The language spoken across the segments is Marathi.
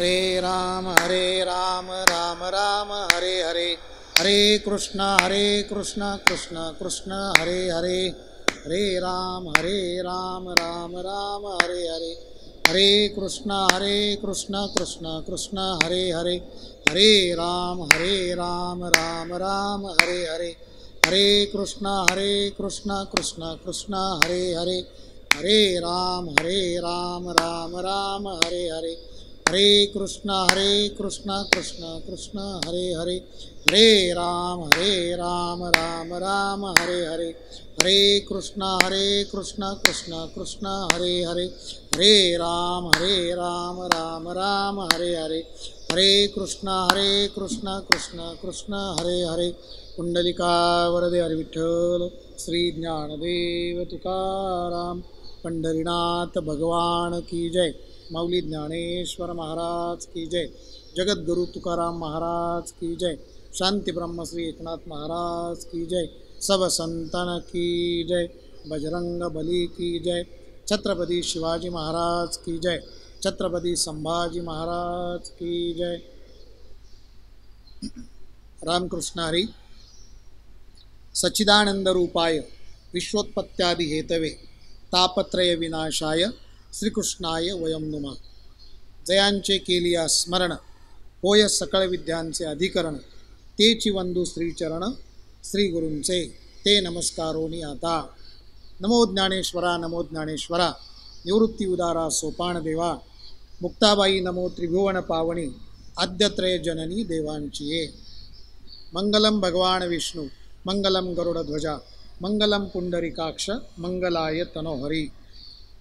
राम राम राम हरे हरे, हरे कृष्ण कृष्ण कृष्ण हरे हरे, हरे राम राम राम हरे हरे, हरे कृष्ण कृष्ण कृष्ण हरे हरे, हरे राम राम राम हरे हरे, हरे कृष्ण कृष्ण कृष्ण हरे हरे, हरे राम राम राम हरे हरे, हरे कृष्ण कृष्ण कृष्ण हरे हरे, हरे राम राम राम हरे हरे, हरे कृष्ण कृष्ण कृष्ण हरे हरे, हरे राम राम राम हरे हरे, हरे कृष्ण कृष्ण कृष्ण हरे हरे. पुंडलिका वरदे हरी विठ्ठल. श्री ज्ञानदेव तुकाराम पंढरीनाथ भगवान की जय. माऊली ज्ञानेश्वर महाराज की जय. जगद्गुरु तुकाराम महाराज की जय. शांति ब्रह्म श्री एकनाथ महाराज की जय. सब संतन की जय. बजरंग बली की जय. छत्रपति शिवाजी महाराज की जय. छत्रपति संभाजी महाराज की जय. रामकृष्ण हरी. सच्चिदानंद रूपाय विश्वोत्पत्त्यादि हेतवे तापत्रय विनाशाय श्रीकृष्णाय वयं नुमा. जयांचे केलिया स्मरण होय सकळ विद्यांचे अधिकरण, तेची वंदू श्रीचरण श्री गुरूंचे ते नमस्कारोनी आता. नमो ज्ञानेश्वरा नमो ज्ञानेश्वरा. निवृत्ती उदारा सोपान देवा. मुक्ताबाई नमो त्रिभुवन पावनी. आद्यत्रय जननी देवांची ये. मंगलम भगवान विष्णू मंगलम गरुडध्वजा मंगलम पुंडरीकाक्ष मंगलाय तनोहरी.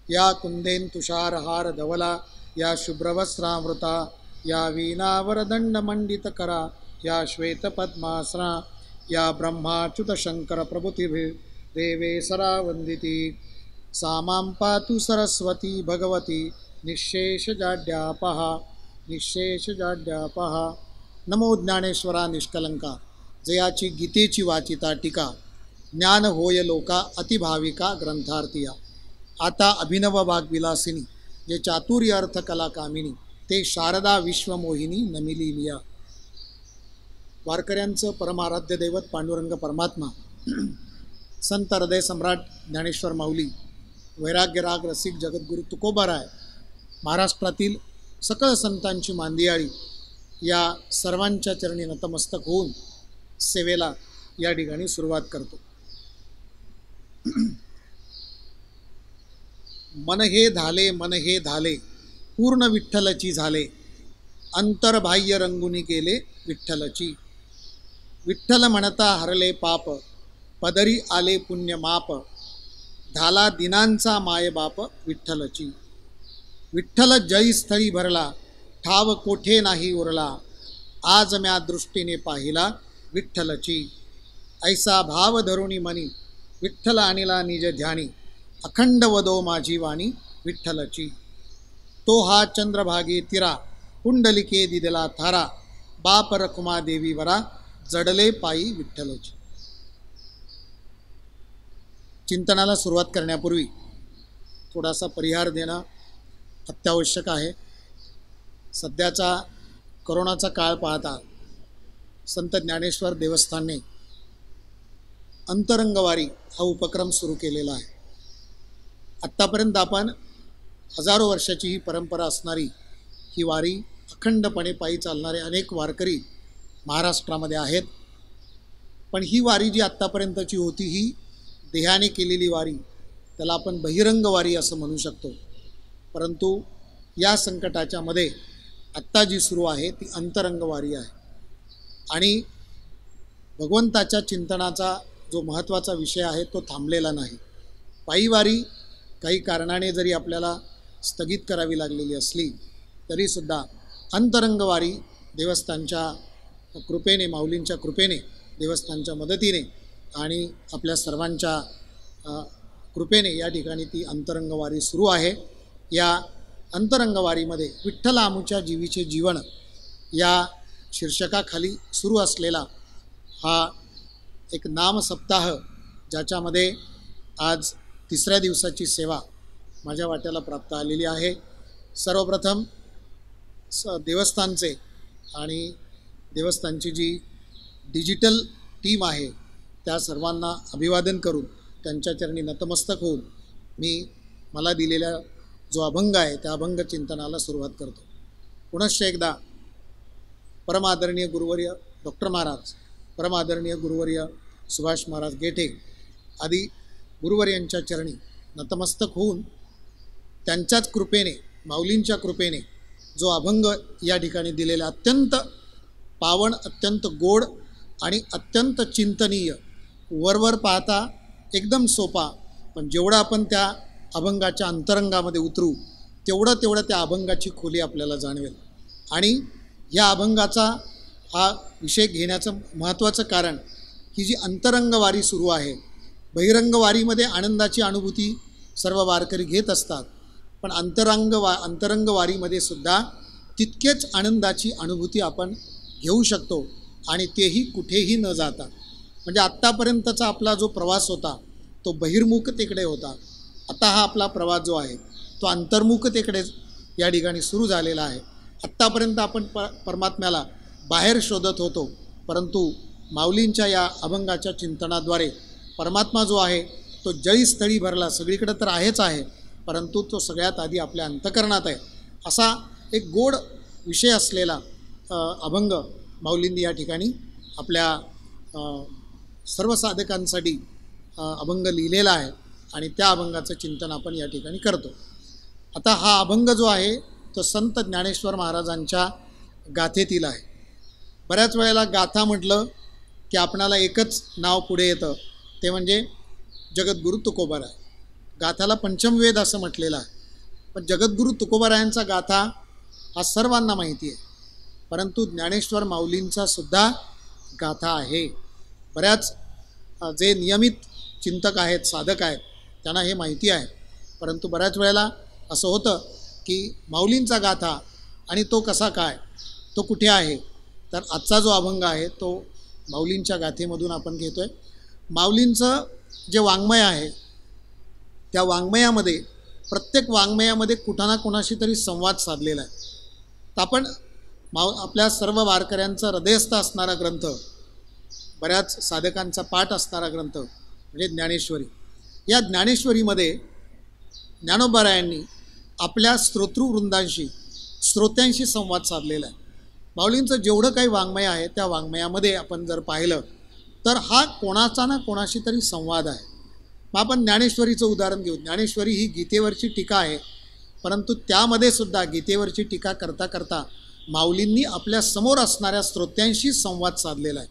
या कुंदेन तुषारहार धवला, या शुभ्रवस्त्रामृता, या वीणावरदंडमंडितकरा, या श्वेतपद्मासना, या ब्रह्माच्युत शंकर प्रभुतिभिः देवे सरा वंदिती. सामां पातु सरस्वती भगवती निःशेषजाड्यापहा, निःशेषजाड्यापहा. नमो ज्ञानेश्वरा निष्कलंका. जयाची गीतेची वाचिता टीका, ज्ञान होय लोका अतिभाविका ग्रंथार्थिया. आता अभिनव वाग्विलासिनी, जे चातुर्य अर्थ कला कामिनी, ते शारदा विश्वमोहिनी नमिली लिया. वारकऱ्यांचं परमाराध्य दैवत पांडुरंग परमात्मा, संत हृदय सम्राट ज्ञानेश्वर माऊली, वैराग्य राग रसिक जगद्गुरु तुकोबाराय, महाराष्ट्रातील सकळ संतांची मांदियाळी, या सर्वांच्या चरणी नतमस्तक होऊन सेवेला या ठिकाणी सुरुवात करतो. मन हे धाले पूर्ण विठ्ठलची झाले, अंतर्बाह्य रंगुनी केले विठ्ठलची. विठ्ठल म्हणता हरले पाप, पदरी आले पुण्य माप, झाला दिनांचा मायबाप विठ्ठलची. विठ्ठल जयी स्थळी भरला, ठाव कोठे नाही उरला, आज म्या दृष्टीने पाहिला विठ्ठलची. ऐसा भाव धरुणी मनी, विठ्ठल आणिला निज ध्यानी, अखंड वदो माझी वाणी विठ्ठलची. तो हा चंद्रभागे तिरा, पुंडलिके दिदला थारा, बाप रखुमा देवी वरा, जडले पायी विठ्ठलची. चिंतनाला सुरुवात करण्यापूर्वी थोडासा परिहार देणं अत्यावश्यक आहे. सध्याचा करोनाचा काळ पाहता संत ज्ञानेश्वर देवस्थानने अंतरंगवारी हा उपक्रम सुरू केलेला आहे. आत्तापर्यंत आपण हजारो वर्षाची ही परंपरा असणारी ही वारी अखंडपणे पायी चालणारे अनेक वारकरी महाराष्ट्रामध्ये आहेत. पण ही वारी जी आत्तापर्यंतची होती ही देहाने केलेली वारी, त्याला आपण बहिरंग वारी असं म्हणू शकतो. परंतु या संकटाच्या मध्ये आत्ता जी सुरू आहे ती अंतरंग वारी आहे. आणि भगवंताच्या चिंतनाचा जो महत्त्वाचा विषय आहे तो थांबलेला नाही. पायीवारी काही कारणाने जरी आपल्याला स्थगित करावी लागलेली असली तरीसुद्धा अंतरंगवारी देवस्थानच्या कृपेने, माऊलींच्या कृपेने, देवस्थानच्या मदतीने आणि आपल्या सर्वांच्या कृपेने या ठिकाणी ती अंतरंगवारी सुरू आहे. या अंतरंगवारीमध्ये विठ्ठल आमुच्या जीवीचे जीवन या शीर्षकाखाली सुरू असलेला हा एक नामसप्ताह, ज्याच्यामध्ये आज तिसऱ्या दिवसाची सेवा माझ्या वाट्याला प्राप्त आलेली आहे. सर्वप्रथम देवस्थानचे आणि देवस्थानची जी डिजिटल टीम आहे त्या सर्वांना अभिवादन करून त्यांच्या चरणी नतमस्तक होऊन मी मला दिलेला जो अभंग आहे त्या अभंग चिंतनाला सुरुवात करतो. पुनश्च एकदा परमादरणीय गुरुवर्य डॉक्टर महाराज, परमादरणीय गुरुवर्य सुभाष महाराज गेठे आदी गुरुवर्यांच्या चरणी नतमस्तक होऊन त्यांच्याच कृपेने, माऊलींच्या कृपेने जो अभंग या ठिकाणी दिलेला अत्यंत पावन, अत्यंत गोड आणि अत्यंत चिंतनीय, वरवर पाहता एकदम सोपा, पण जेवढं आपण त्या अभंगाच्या अंतरंगामध्ये उतरू तेवढं त्या अभंगाची खोली आपल्याला जाणवेल. आणि या अभंगाचा हा विषय घेण्याचं महत्त्वाचं कारण ही जी अंतरंगवारी सुरू आहे, बहिरंगवारीमध्ये आनंदाची अनुभूती सर्व वारकरी घेत असतात, पण अंतरंगवारीमध्ये सुद्धा तितकेच आनंदाची अनुभूती आपण घेऊ शकतो आणि तेही कुठेही न जाता. म्हणजे आत्तापर्यंतचा आपला जो प्रवास होता तो बहिर्मुखतेकडे होता. आता हा आपला प्रवास जो आहे तो अंतर्मुखतेकडे या ठिकाणी सुरू झालेला आहे. आत्तापर्यंत आपण परमात्म्याला बाहेर शोधत होतो, परंतु माऊलींच्या या अभंगाच्या चिंतनाद्वारे परमात्मा जो आहे तो जळीस्थळी भरला, सगळीकडे तर आहेच आहे, परंतु तो सगळ्यात आधी आपल्या अंतःकरणात आहे. असा एक गोड विषय असलेला अभंग माऊलींनी या ठिकाणी आपल्या सर्व साधकांसाठी अभंग लिहिलेला आहे आणि त्या अभंगाचं चिंतन आपण या ठिकाणी करतो. आता हा अभंग जो आहे तो संत ज्ञानेश्वर महाराजांच्या गाथेतील आहे. बऱ्याच वेळेला गाथा म्हटलं की आपणाला एकच नाव पुढे येतं, ते म्हणजे जगद्गुरू तुकोबाराय. गाथाला पंचमवेद असं म्हटलेलं आहे, पण जगद्गुरू तुकोबारायांचा गाथा हा सर्वांना माहिती आहे, परंतु ज्ञानेश्वर माऊलींचा सुद्धा गाथा आहे. बऱ्याच जे नियमित चिंतक आहेत, साधक आहेत, त्यांना हे माहिती आहे, परंतु बऱ्याच वेळेला असं होतं की माऊलींचा गाथा आणि तो कसा काय, तो कुठे आहे. तर आजचा जो अभंग आहे तो माऊलींच्या गाथेमधून आपण घेतो आहे. माऊलींचं जे वाङ्मय आहे त्या वाङ्मयामध्ये, प्रत्येक वाङ्मयामध्ये कुठा ना कोणाशी तरी संवाद साधलेला आहे. तर आपण आपल्या सर्व वारकऱ्यांचा हृदयस्थ असणारा ग्रंथ, बऱ्याच साधकांचा पाठ असणारा ग्रंथ म्हणजे ज्ञानेश्वरी. या ज्ञानेश्वरीमध्ये ज्ञानोबारायांनी आपल्या श्रोतृवृंदांशी, श्रोत्यांशी संवाद साधलेला आहे. माऊलींचं जेवढं काही वाङ्मय आहे त्या वाङ्मयामध्ये आपण जर पाहिलं तर हा कोणाचा ना कोणाशी तरी संवाद आहे. मग आपण ज्ञानेश्वरीचं उदाहरण घेऊ. ज्ञानेश्वरी ही गीतेवरची टीका आहे, परंतु त्यामध्ये सुद्धा गीतेवरची टीका करता करता माऊलींनी आपल्या समोर असणाऱ्या श्रोत्यांशी संवाद साधलेला आहे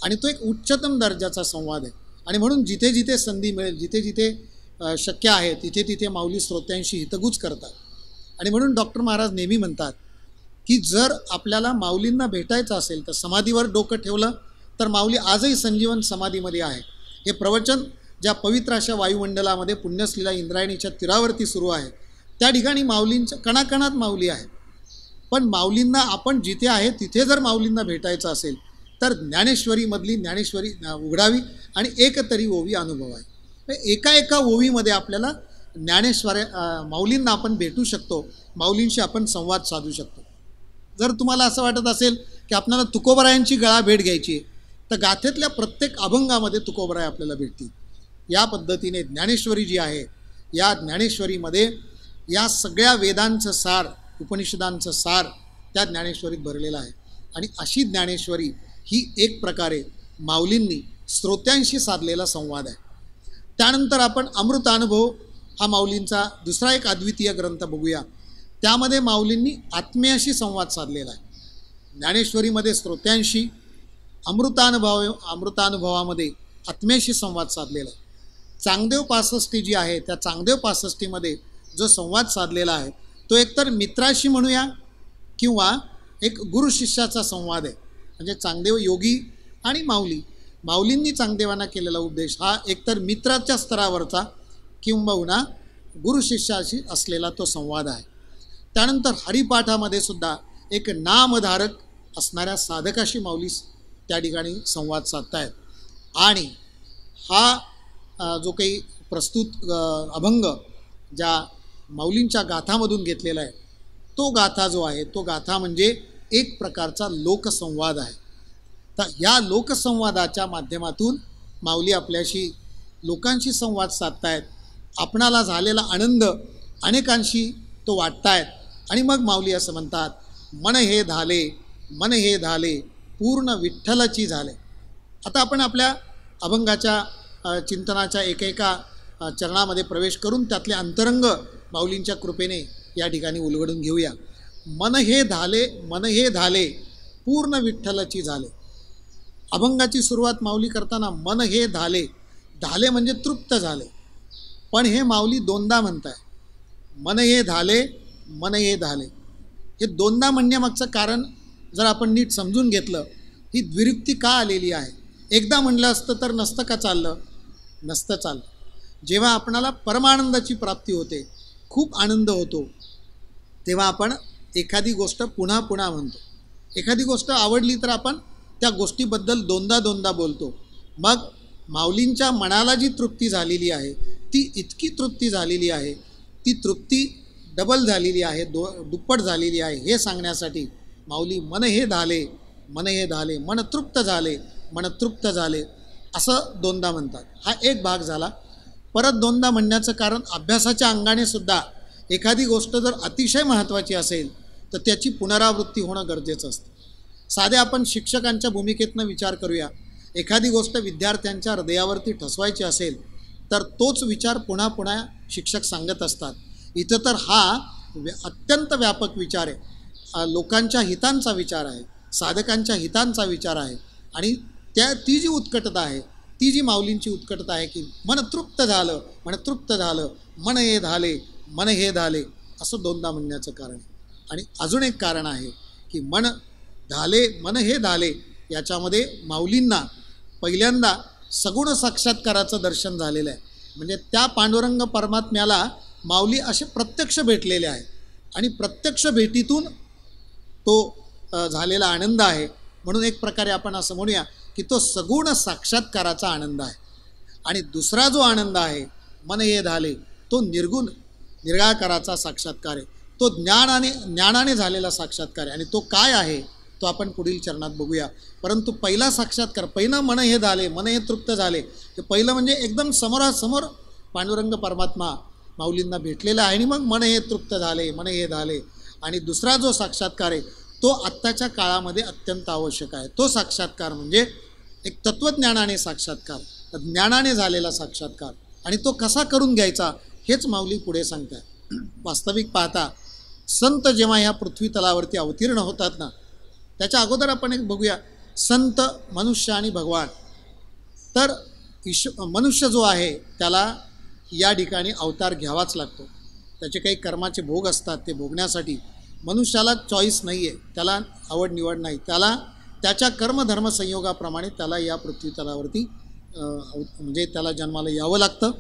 आणि तो एक उच्चतम दर्जाचा संवाद आहे. आणि म्हणून जिथे जिथे संधी मिळेल, जिथे जिथे शक्य आहे, तिथे तिथे माऊली श्रोत्यांशी हितगुज करतात. आणि म्हणून डॉक्टर महाराज नेहमी म्हणतात की जर आपल्याला माऊलींना भेटायचं असेल तर समाधीवर डोकं ठेवलं तर माऊली आजही संजीवन समाधीमध्ये आहे. हे प्रवचन ज्या पवित्र अशा वायुमंडलामध्ये पुण्यश्लीला इंद्रायणीच्या तीरावरती सुरू आहे त्या ठिकाणी माऊलींच्या कणाकणात माऊली आहे. पण माऊलींना आपण जिथे आहे तिथे जर माऊलींना भेटायचं असेल तर ज्ञानेश्वरीमधली ज्ञानेश्वरी उघडावी आणि एक तरी ओवी अनुभवावी. एका एका ओवीमध्ये आपल्याला माऊलींना आपण भेटू शकतो, माऊलींशी आपण संवाद साधू शकतो. जर तुम्हाला असं वाटत असेल की आपल्याला तुकोबारायांची गळा भेट घ्यायची आहे तर गाथेतल्या प्रत्येक अभंगामध्ये तुकोबाराय आपल्याला भेटतील. या पद्धतीने ज्ञानेश्वरी जी आहे, या ज्ञानेश्वरीमध्ये या सगळ्या वेदांचं सार, उपनिषदांचं सार त्या ज्ञानेश्वरीत भरलेलं आहे. आणि अशी ज्ञानेश्वरी ही एक प्रकारे माऊलींनी श्रोत्यांशी साधलेला संवाद आहे. त्यानंतर आपण अमृतानुभव हा माऊलींचा दुसरा एक अद्वितीय ग्रंथ बघूया. त्यामध्ये माऊलींनी आत्म्याशी संवाद साधलेला आहे. ज्ञानेश्वरीमध्ये श्रोत्यांशी, अमृतानुभवामध्ये आत्म्याशी संवाद साधलेला आहे. चांगदेव पासष्टी जी आहे त्या चांगदेव पासष्टीमध्ये जो संवाद साधलेला आहे तो एकतर मित्राशी म्हणूया किंवा एक गुरुशिष्याचा संवाद आहे. म्हणजे चांगदेव योगी आणि माऊलींनी चांगदेवांना केलेला उपदेश हा एकतर मित्राच्या स्तरावरचा किंबहुना गुरुशिष्याशी असलेला तो संवाद आहे. त्यानंतर हरिपाठामध्ये सुद्धा एक नामधारक असणाऱ्या साधकाशी माऊली त्या ठिकाणी संवाद साधतायत. आणि हा जो काही प्रस्तुत अभंग ज्या माऊलींच्या गाथामधून घेतलेला आहे तो गाथा जो आहे तो गाथा म्हणजे एक प्रकारचा लोकसंवाद आहे. तर या लोकसंवादाच्या माध्यमातून माऊली आपल्याशी लोकांशी संवाद साधतायत. आपणाला झालेला आनंद अनेकांशी तो वाटतायत. आणि मग माऊली असं म्हणतात, मन हे धाले, मन हे धाले, पूर्ण विठ्ठलाची झाले. आता आपण आपल्या अभंगाच्या चिंतनाच्या एकेका चरणामध्ये प्रवेश करून त्यातले अंतरंग माऊलींच्या कृपेने या ठिकाणी उलगडून घेऊया. मन हे धाले, मन हे धाले, पूर्ण विठ्ठलाची झाले. अभंगाची सुरुवात माऊली करताना मन हे धाले, धाले म्हणजे तृप्त झाले. पण हे माऊली दोनदा म्हणताय, मन हे धाले, मन हे धाले. हे दोनदा म्हणण्यामागचं कारण जर आपण नीट समजून घेतलं, ही द्विरुक्ती का आलेली आहे. एकदा म्हणलं असतं तर नसतं का चाललं, नसतं चाललं. जेव्हा आपणाला परमानंदाची प्राप्ती होते, खूप आनंद होतो, तेव्हा आपण एखादी गोष्ट पुन्हा पुन्हा म्हणतो. एखादी गोष्ट आवडली तर आपण त्या गोष्टीबद्दल दोनदा दोनदा बोलतो. मग माऊलींच्या मनाला जी तृप्ती झालेली आहे ती इतकी तृप्ती झालेली आहे, ती तृप्ती डबल झालेली आहे, दुप्पट झालेली आहे, हे सांगण्यासाठी माऊली मन हे धाले, मन हे धाले, मन तृप्त झाले, मन तृप्त झाले असं दोनदा म्हणतात. हा एक भाग झाला. परत दोनदा म्हणण्याचं कारण अभ्यासाच्या अंगाने सुद्धा एखादी गोष्ट जर अतिशय महत्त्वाची असेल तर त्याची पुनरावृत्ती होणं गरजेचं असतं. साधे आपण शिक्षकांच्या भूमिकेतनं विचार करूया. एखादी गोष्ट विद्यार्थ्यांच्या हृदयावरती ठसवायची असेल तर तोच विचार पुन्हा पुन्हा शिक्षक सांगत असतात. इथं तर हा अत्यंत व्यापक विचार आहे, लोकांच्या हितांचा विचार आहे, साधकांच्या हितांचा विचार आहे. आणि ती जी उत्कटता आहे, ती जी माऊलींची उत्कटता आहे की मन तृप्त झालं, मन तृप्त झालं, मन हे धाले, मन हे धाले असं दोनदा म्हणण्याचं कारण आहे. आणि अजून एक कारण आहे की मन धाले, मन हे धाले याच्यामध्ये माऊलींना पहिल्यांदा सगुण साक्षात्काराचं दर्शन झालेलं आहे. म्हणजे त्या पांडुरंग परमात्म्याला माऊली असे प्रत्यक्ष भेटलेले आहे आणि प्रत्यक्ष भेटीतून तो झालेला आनंद आहे. म्हणून एक प्रकारे आपण असं म्हणूया की तो सगुण साक्षात्काराचा आनंद आहे. आणि दुसरा जो आनंद आहे मन हे धाले, तो निर्गुण निराकाराचा साक्षात्कार आहे. तो ज्ञानाने झालेला साक्षात्कार आहे. आणि तो काय आहे तो आपण पुढील चरणात बघूया. परंतु पहिला साक्षात्कार, पहिलं मन हे झाले, मन हे तृप्त झाले, हे पहिलं म्हणजे एकदम समोरासमोर पांडुरंग परमात्मा माऊलींना भेटलेला आहे आणि मग मन हे तृप्त झाले, मन हे झाले. आणि दुसरा जो साक्षात्कार आहे तो आत्ताच्या काळामध्ये अत्यंत आवश्यक आहे. तो साक्षात्कार म्हणजे एक तत्त्वज्ञानाने साक्षात्कार, ज्ञानाने झालेला साक्षात्कार. आणि तो कसा करून घ्यायचा हेच माऊली पुढे सांगतात. वास्तविक पाहता संत जेव्हा ह्या पृथ्वी तलावरती अवतीर्ण होतात ना, त्याच्या अगोदर आपण एक बघूया, संत, मनुष्य आणि भगवान. तर मनुष्य जो आहे त्याला या ठिकाणी अवतार घ्यावाच लागतो. त्याचे काही कर्माचे भोग असतात, ते भोगण्यासाठी मनुष्याला चॉईस नाही आहे, त्याला आवड निवड नाही, त्याला त्याच्या कर्मधर्म संयोगाप्रमाणे त्याला या पृथ्वी तलावरती म्हणजे त्याला जन्माला यावं लागतं.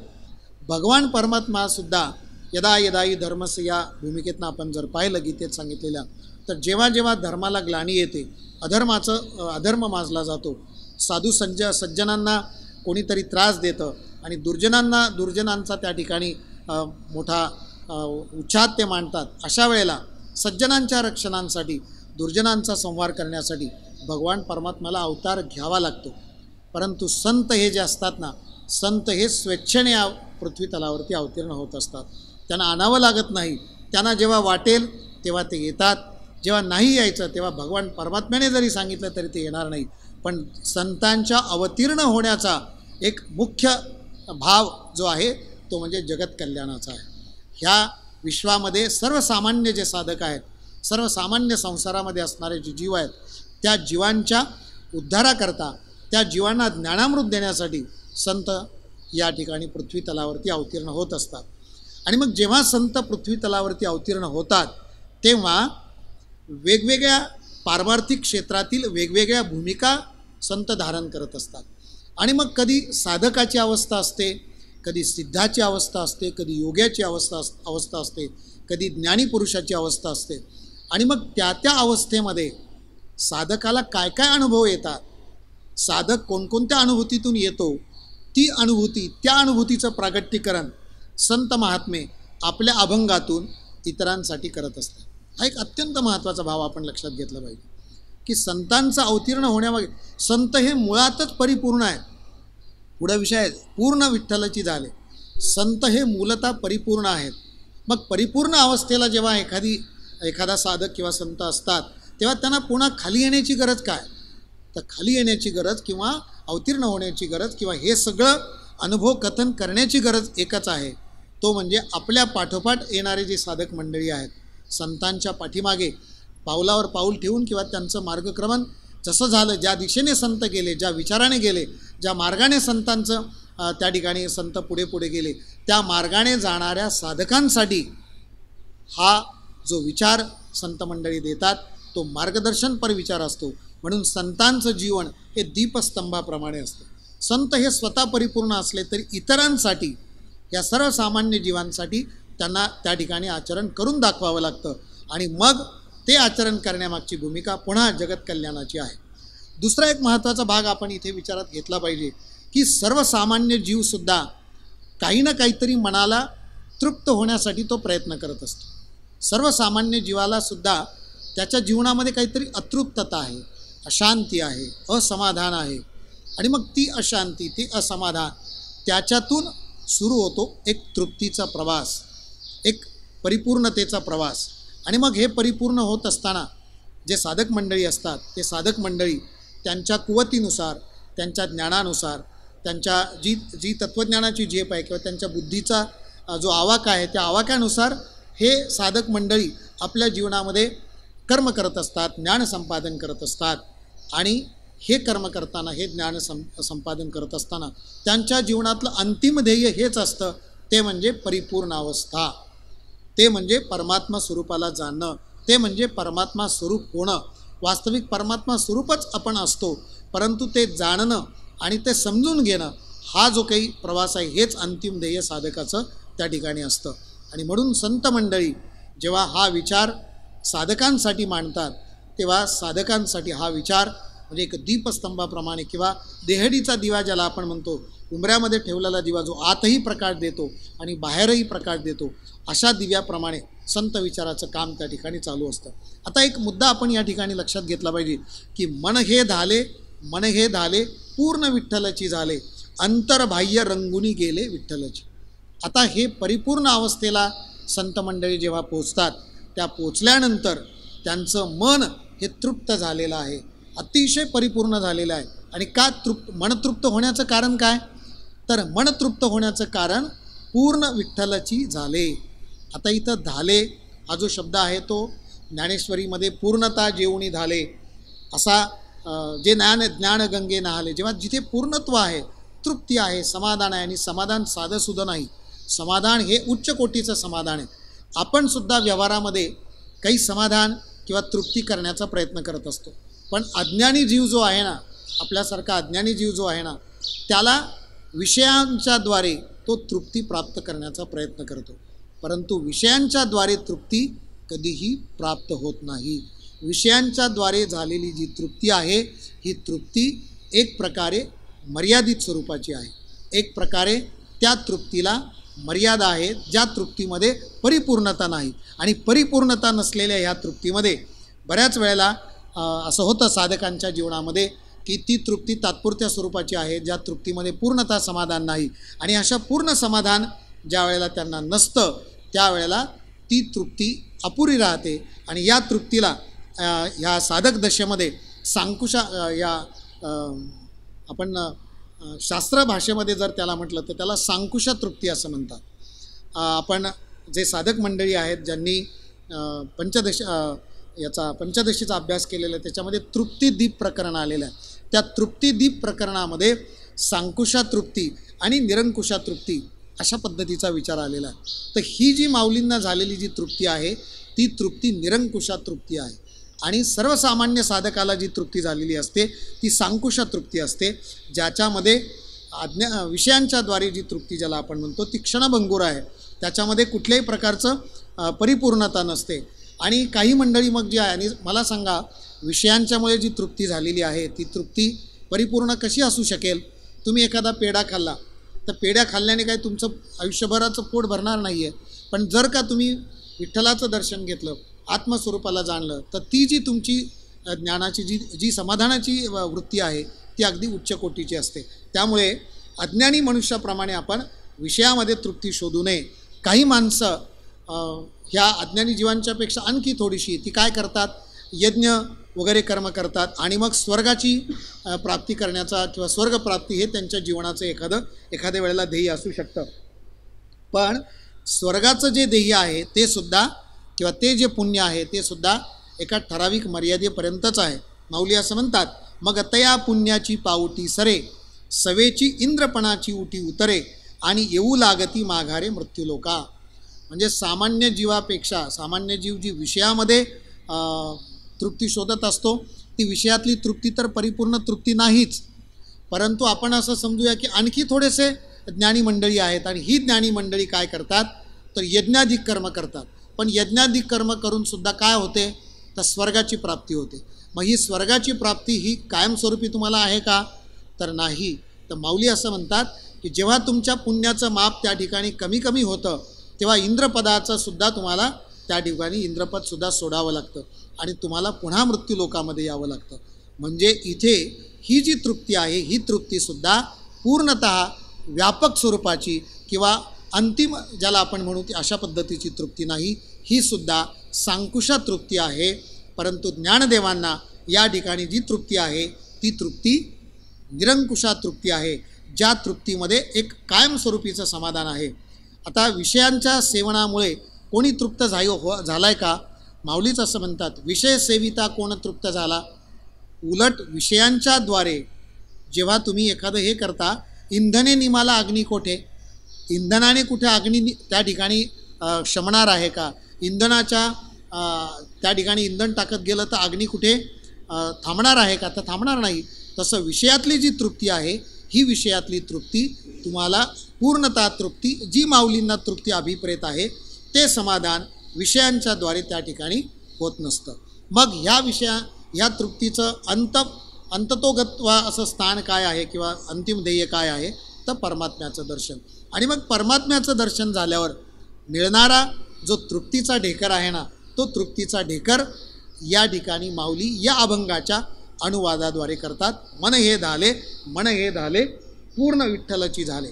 भगवान परमात्मासुद्धा यदा यदाई धर्मस्य या भूमिकेतनं आपण जर पाहिलं गीतेत सांगितलेल्या, तर जेव्हा जेव्हा धर्माला ग्लानी येते, अधर्म माजला जातो, सज्जनांना कोणीतरी त्रास देतं आणि दुर्जनांचा त्या ठिकाणी मोठा उच्चाद ते मांडतात, अशा वेळेला सज्जनांच्या रक्षणांसाठी, दुर्जनांचा संहार करण्यासाठी भगवान परमात्म्याला अवतार घ्यावा लागतो. परंतु संत हे जे असतात ना, संत हे स्वेच्छेने पृथ्वी तलावरती अवतीर्ण होत असतात. त्यांना आणावं लागत नाही. त्यांना जेव्हा वाटेल तेव्हा ते येतात, जेव्हा नाही यायचं तेव्हा भगवान परमात्म्याने जरी सांगितलं तरी ते येणार नाही. पण संतांच्या अवतीर्ण होण्याचा एक मुख्य भाव जो आहे तो म्हणजे जगत कल्याणाचा आहे. ह्या विश्वामध्ये सर्वसामान्य जे साधक आहेत, सर्वसामान्य संसारामध्ये असणारे जे जीव आहेत, त्या जीवांच्या उद्धाराकरता, त्या जीवांना ज्ञानामृत देण्यासाठी संत या ठिकाणी पृथ्वी तलावरती अवतीर्ण होत असतात. आणि मग जेव्हा संत पृथ्वी तलावरती अवतीर्ण होतात तेव्हा वेगवेगळ्या पारमार्थिक क्षेत्रातील वेगवेगळ्या भूमिका संत धारण करत असतात. आणि मग कधी साधकाची अवस्था असते, कधी सिद्धाची अवस्था असते, कधी योग्याची अवस्था असते, कधी ज्ञानीपुरुषाची अवस्था असते. आणि मग त्या अवस्थेमध्ये साधकाला काय काय अनुभव येतात, साधक कोणकोणत्या अनुभूतीतून येतो, ती अनुभूती, त्या अनुभूतीचं प्रागट्यीकरण संत महात्मे आपल्या अभंगातून इतरांसाठी करत असतात. हा एक अत्यंत महत्त्वाचा भाव आपण लक्षात घेतला पाहिजे की संतांचा अवतीर्ण होण्यामागे संत हे मुळातच परिपूर्ण आहे. पुढे विषय आहे पूर्ण विठ्ठलाची झाले. संत हे मूलतः परिपूर्ण आहेत. मग परिपूर्ण अवस्थेला जेव्हा एखादा साधक किंवा संत असतात तेव्हा त्यांना पुन्हा खाली येण्याची गरज काय? तर खाली येण्याची गरज किंवा अवतीर्ण होण्याची गरज किंवा हे सगळं अनुभव कथन करण्याची गरज एकच आहे, तो म्हणजे आपल्या पाठोपाठ येणारे जे साधक मंडळी आहेत, संतांच्या पाठीमागे पावलावर पाऊल ठेवून किंवा त्यांचं मार्गक्रमण जसं झालं, ज्या दिशेने संत गेले, ज्या विचाराने गेले, ज्या मार्गाने संतांचं त्या ठिकाणी संत पुढे पुढे गेले, त्या मार्गाने जाणाऱ्या साधकांसाठी हा जो विचार संत मंडळी देतात तो मार्गदर्शनपर विचार असतो. म्हणून संतांचं जीवन हे दीपस्तंभाप्रमाणे असतं. संत हे स्वतः परिपूर्ण असले तरी इतरांसाठी, या सर्वसामान्य जीवांसाठी त्यांना त्या ठिकाणी आचरण करून दाखवावं लागतं आणि मग ते आचरण करण्यामागची भूमिका पुन्हा जगत कल्याणाची आहे. दुसरा एक महत्त्वाचा भाग आपण इथे विचारात घेतला पाहिजे की सर्वसामान्य जीवसुद्धा काही ना काहीतरी मनाला तृप्त होण्यासाठी तो प्रयत्न करत असतो. सर्वसामान्य जीवालासुद्धा त्याच्या जीवनामध्ये काहीतरी अतृप्तता आहे, अशांती आहे, असमाधान आहे आणि मग ती अशांती, ती असमाधान त्याच्यातून सुरू होतो एक तृप्तीचा प्रवास, एक परिपूर्णतेचा प्रवास. आणि मग हे परिपूर्ण होत असताना जे साधक मंडळी असतात ते साधक मंडळी त्यांच्या कुवतीनुसार, त्यांच्या ज्ञानानुसार, त्यांच्या जी तत्त्वज्ञानाची झेप आहे किंवा त्यांच्या बुद्धीचा जो आवाका आहे त्या आवाक्यानुसार हे साधक मंडळी आपल्या जीवनामध्ये कर्म करत असतात, ज्ञान संपादन करत असतात. आणि हे कर्म करताना, हे ज्ञान संपादन करत असताना त्यांच्या जीवनातलं अंतिम ध्येय हेच असतं, ते म्हणजे परिपूर्ण अवस्था, ते म्हणजे परमात्मा स्वरूपाला जाणणं, ते म्हणजे परमात्मा स्वरूप होणं. वास्तविक परमात्मा स्वरूपच आपण असतो, परंतु ते जाणणं आणि ते समजून घेणं हा जो काही प्रवास आहे हेच अंतिम ध्येय साधकाचं त्या ठिकाणी असतं. आणि म्हणून संत मंडळी जेव्हा हा विचार साधकांसाठी मांडतात तेव्हा साधकांसाठी हा विचार म्हणजे एक दीपस्तंभाप्रमाणे किंवा देहडीचा दिवा ज्याला आपण म्हणतो, उंबऱ्यामध्ये ठेवलेला दिवा जो आतही प्रकाश देतो आणि बाहेरही प्रकाश देतो, अशा दिव्याप्रमाणे संत विचाराचं काम त्या ठिकाणी चालू असतं. आता एक मुद्दा आपण या ठिकाणी लक्षात घेतला पाहिजे की मन हे धाले पूर्ण विठ्ठलाची झाले, अंतर्बाह्य रंगुनी गेले विठ्ठलाची. आता हे परिपूर्ण अवस्थेला संत मंडळी जेव्हा पोचतात, त्या पोचल्यानंतर त्यांचं मन हे तृप्त झालेलं आहे, अतिशय परिपूर्ण झालेलं आहे. आणि का मन तृप्त होण्याचं कारण काय? तर मन तृप्त होण्याचं कारण पूर्ण विठ्ठलाची झाले. आता इथं धाले हा जो शब्द आहे तो ज्ञानेश्वरीमध्ये पूर्णता जेवणी धाले असा, जे ज्ञान गंगे नहाले, जेव्हा जिथे पूर्णत्व आहे, तृप्ती आहे, समाधान आहे. आणि समाधान साधंसुद्धा नाही, समाधान हे उच्च कोटीचं समाधान आहे. आपण सुद्धा व्यवहारामध्ये काही समाधान किंवा तृप्ती करण्याचा प्रयत्न करत असतो, पण अज्ञानी जीव जो आहे ना, आपल्यासारखा अज्ञानी जीव जो आहे ना, त्याला विषयांच्याद्वारे तो तृप्ती प्राप्त करण्याचा प्रयत्न करतो, परंतु विषयांच्याद्वारे तृप्ती कधीही प्राप्त होत नाही. विषयांच्याद्वारे झालेली जी तृप्ती आहे ही तृप्ती एक प्रकारे मर्यादित स्वरूपाची आहे. एक प्रकारे त्या तृप्तीला मर्यादा आहे, ज्या तृप्तीमध्ये परिपूर्णता नाही. आणि परिपूर्णता नसलेल्या ह्या तृप्तीमध्ये बऱ्याच वेळेला असं होतं साधकांच्या जीवनामध्ये की ती तृप्ती तात्पुरत्या स्वरूपाची आहे, ज्या तृप्तीमध्ये पूर्णता समाधान नाही. आणि अशा पूर्ण समाधान ज्या वेळेला त्यांना नसतं त्यावेळेला ती तृप्ती अपुरी राहते. आणि या तृप्तीला ह्या साधक दशेमध्ये सांकुशा, या आपण शास्त्र भाषेमध्ये जर त्याला म्हटलं तर त्याला सांकुशा तृप्ती असं म्हणतात. आपण जे साधक मंडळी आहेत ज्यांनी पंचदशीचा अभ्यास केलेला आहे त्याच्यामध्ये तृप्तीदीप प्रकरण आलेलं आहे. त्या तृप्तीदीप प्रकरणामध्ये सांकुशा तृप्ती आणि निरंकुशा तृप्ती अशा पद्धतीचा विचार आलेला आहे. तर ही जी माऊलींना झालेली जी तृप्ती आहे ती तृप्ती निरंकुशा तृप्ती आहे. आणि सर्वसामान्य साधकाला जी तृप्ती झालेली असते ती सांकुशा तृप्ती असते, ज्याच्यामध्ये विषयांच्याद्वारे जी तृप्ती ज्याला आपण म्हणतो ती क्षणभंगूर आहे, त्याच्यामध्ये कुठल्याही प्रकारचं परिपूर्णता नसते. आणि काही मंडळी मग जी आहे, आणि मला सांगा विषयांच्यामुळे जी तृप्ती झालेली आहे ती तृप्ती परिपूर्ण कशी असू शकेल? तुम्ही एखादा पेढा खाल्ला तर पेढा खाल्ल्याने काही तुमचं आयुष्यभराचं पोट भरणार नाही आहे, पण जर का तुम्ही विठ्ठलाचं दर्शन घेतलं, आत्मस्वरूपाला जाणलं तर ती जी तुमची ज्ञानाची जी जी समाधानाची वृत्ती आहे ती अगदी उच्च कोटीची असते. त्यामुळे अज्ञानी मनुष्याप्रमाणे आपण विषयामध्ये तृप्ती शोधू नये. काही माणसं ह्या अज्ञानी जीवांच्यापेक्षा आणखी थोडीशी ती काय करतात, यज्ञ वगैरे कर्म करतात आणि मग स्वर्गाची प्राप्ती करण्याचा किंवा स्वर्गप्राप्ती हे त्यांच्या जीवनाचं एखाद्या वेळेला ध्येय असू शकतं. पण स्वर्गाचं जे ध्येय आहे ते सुद्धा किंवा ते जे पुण्य आहे ते सुद्धा एका ठराविक मर्यादेपर्यंतच आहे. माऊली असं म्हणतात, मग तया पुण्याची पावटी सरे, सवेची इंद्रपणाची उटी उतरे, आणि येऊ लागती माघारे मृत्यूलोका. म्हणजे सामान्य जीवापेक्षा सामान्य जीव जी विषयामध्ये तृप्ती शोधत असतो ती विषयातली तृप्ती तर परिपूर्ण तृप्ती नाहीच, परंतु आपण असं समजूया की आणखी थोडेसे ज्ञानी मंडळी आहेत आणि ही ज्ञानी मंडळी काय करतात तर यज्ञाधिक कर्म करतात. पण यज्ञाधिक कर्म करूनसुद्धा काय होते तर स्वर्गाची प्राप्ती होते. मग ही स्वर्गाची प्राप्ती ही कायमस्वरूपी तुम्हाला आहे का तर नाही. तर माऊली असं म्हणतात की जेव्हा तुमच्या पुण्याचं माप त्या ठिकाणी कमी कमी होतं तेव्हा इंद्रपदाचं सुद्धा तुम्हाला त्या ठिकाणी इंद्रपदसुद्धा सोडावं लागतं आणि तुम्हाला पुन्हा मृत्यूलोकामध्ये यावं लागतं. म्हणजे इथे ही जी तृप्ती आहे ही तृप्तीसुद्धा पूर्णतः व्यापक स्वरूपाची किंवा अंतिम ज्याला आपण म्हणू की अशा पद्धतीची तृप्ती नाही, ही सुद्धा सांकुशा तृप्ती आहे. परंतु ज्ञानदेवांना या ठिकाणी जी तृप्ती आहे ती तृप्ती निरंकुशा तृप्ती आहे, ज्या तृप्तीमध्ये एक कायमस्वरूपीचं समाधान आहे. आता विषयांच्या सेवनामुळे कोणी तृप्त झालाय का? माऊलीच असं म्हणतात, विषय सेविता कोण तृप्त झाला. उलट विषयांच्याद्वारे जेव्हा तुम्ही एखादं हे करता, इंधने निमाला अग्नी कोठे, इंधनाने कुठे अग्नी त्या ठिकाणी शमणार आहे का? इंधनाच्या त्या ठिकाणी इंधन टाकत गेलं तर अग्नी कुठे थांबणार आहे का? तर थांबणार नाही. तसं विषयातली जी तृप्ती आहे ही विषयातली तृप्ती तुम्हाला पूर्णतः तृप्ती जी माऊलींना तृप्ती अभिप्रेत आहे ते समाधान विषयांच्याद्वारे त्या ठिकाणी होत नसतं. मग ह्या तृप्तीचं अंततोगत्व असं स्थान काय आहे किंवा अंतिम ध्येय काय आहे तर परमात्म्याचं दर्शन. आणि मग परमात्म्याचं दर्शन झाल्यावर मिळणारा जो तृप्तीचा ढेकर आहे ना, तो तृप्तीचा ढेकर या ठिकाणी माऊली या अभंगाच्या अनुवादाद्वारे करतात. मन हे झाले पूर्ण विठ्ठलाची झाले.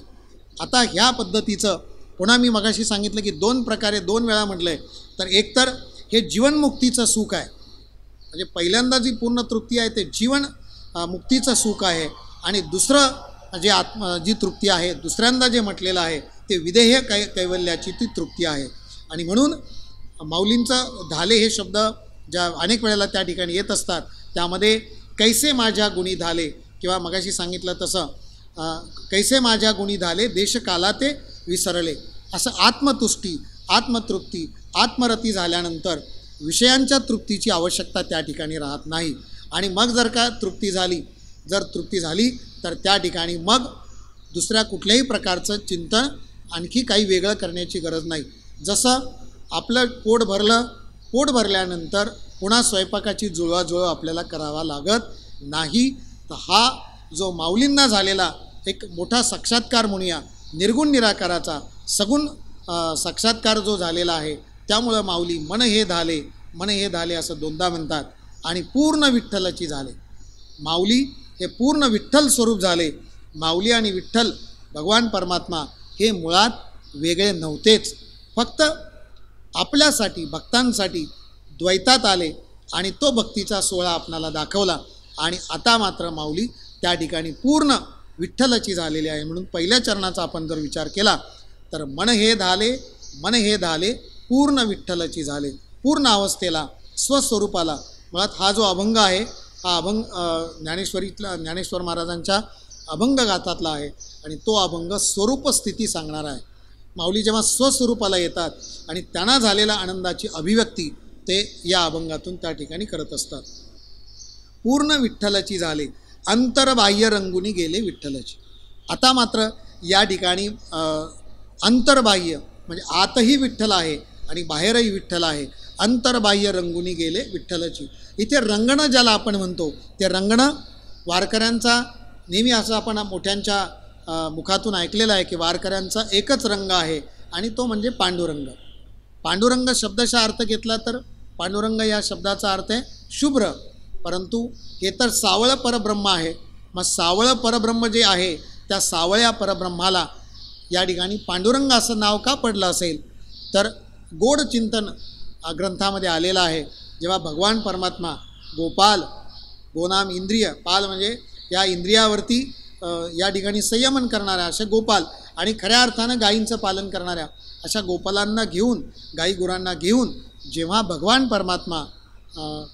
आता ह्या पद्धतीचं पुन्हा मी मगाशी सांगितलं की दोन प्रकारे 2 वेळा म्हटलं आहे. तर एकतर हे जीवनमुक्तीचं सुख आहे, म्हणजे पहिल्यांदा जी पूर्ण तृप्ती आहे ते जीवन मुक्तीचं सुख आहे, आणि दुसरं जी तृप्ती आहे दुसऱ्यांदा जे म्हटलेलं आहे ते विदेह कैवल्याची ती तृप्ती आहे. आणि म्हणून माऊलींचं धाले हे शब्द ज्या अनेक वेळेला त्या ठिकाणी येत असतात त्यामध्ये कैसे माझ्या गुणी धाले किंवा मगाशी सांगितलं तसं कैसे माझ्या गुणी धाले देशकाला ते विसरले, असं आत्मतुष्टी आत्मतृप्ती आत्मरती झाल्यानंतर विषयांच्या तृप्तीची आवश्यकता त्या ठिकाणी राहत नाही. आणि मग जर तृप्ती झाली तर त्या ठिकाणी मग दुसऱ्या कुठल्याही प्रकारचं चिंतन आणखी काही वेगळं करण्याची गरज नाही. जसं आपलं पोट भरल्यानंतर पुन्हा स्वयंपाकाची जुळवाजुळव आपल्याला करावा लागत नाही. तर हा जो माऊलींना झालेला एक मोठा साक्षात्कार म्हणूया, निर्गुण निराकाराचा सगुण साक्षात्कार जो झालेला आहे, त्यामुळं माऊली मन हे धाले असं 2दा म्हणतात. आणि पूर्ण विठ्ठलाची झाले. माऊली हे पूर्ण विठ्ठल स्वरूप झाले. माऊली आणि विठ्ठल भगवान परमात्मा हे मुळात वेगळे नव्हतेच, फक्त आपल्यासाठी भक्तांसाठी द्वैतात आले आणि तो भक्तीचा सोहळा आपणाला दाखवला. आणि आता मात्र माऊली त्या ठिकाणी पूर्ण विठ्ठलाची झालेली आहे. म्हणून पहिल्या चरणाचा आपण जर विचार केला तर मन हे धाले पूर्ण विठ्ठलाची झाले. पूर्ण अवस्थेला स्वस्वरूपाला मुळात हा जो अभंग आहे हा अभंग ज्ञानेश्वर महाराजांच्या अभंग गाथातला आहे आणि तो अभंग स्वरूप स्थिती सांगणारा आहे. माऊली जेव्हा स्वस्वरूपाला येतात आणि त्यांना झालेल्या आनंदाची अभिव्यक्ती ते या अभंगातून त्या ठिकाणी करत असतात. पूर्ण विठ्ठलाची झाले अंतर्बाह्य रंगुनी गेले विठ्ठलाची. आता मात्र या ठिकाणी अंतर्बाह्य म्हणजे आतही विठ्ठल आहे आणि बाहेरही विठ्ठल आहे. अंतर्बाह्य रंगुनी गेले विठ्ठलाची. इथे रंगणं ज्याला आपण म्हणतो ते रंगणं वारकऱ्यांचा नेहमी असं आपण मोठ्यांच्या मुखातून ऐकलेलं आहे की वारकऱ्यांचा एकच रंग आहे आणि तो म्हणजे पांडुरंग. पांडुरंग शब्दशः अर्थ घेतला तर पांडुरंग या शब्दाचा अर्थ आहे शुभ्र, परंतु हे तर सावळं परब्रह्म आहे. मग सावळं परब्रह्म जे आहे त्या सावळ्या परब्रह्माला या ठिकाणी पांडुरंग असं नाव का पडलं असेल, तर गोड चिंतन ग्रंथामध्ये आलेलं आहे. जेव्हा भगवान परमात्मा गोपाल, गोनाम इंद्रिय, पाल म्हणजे या इंद्रियावरती या ठिकाणी संयमन करणाऱ्या अशा गोपाल, आणि खऱ्या अर्थानं गायींचं पालन करणाऱ्या अशा गोपालांना घेऊन, गाई गुरांना घेऊन जेव्हा भगवान परमात्मा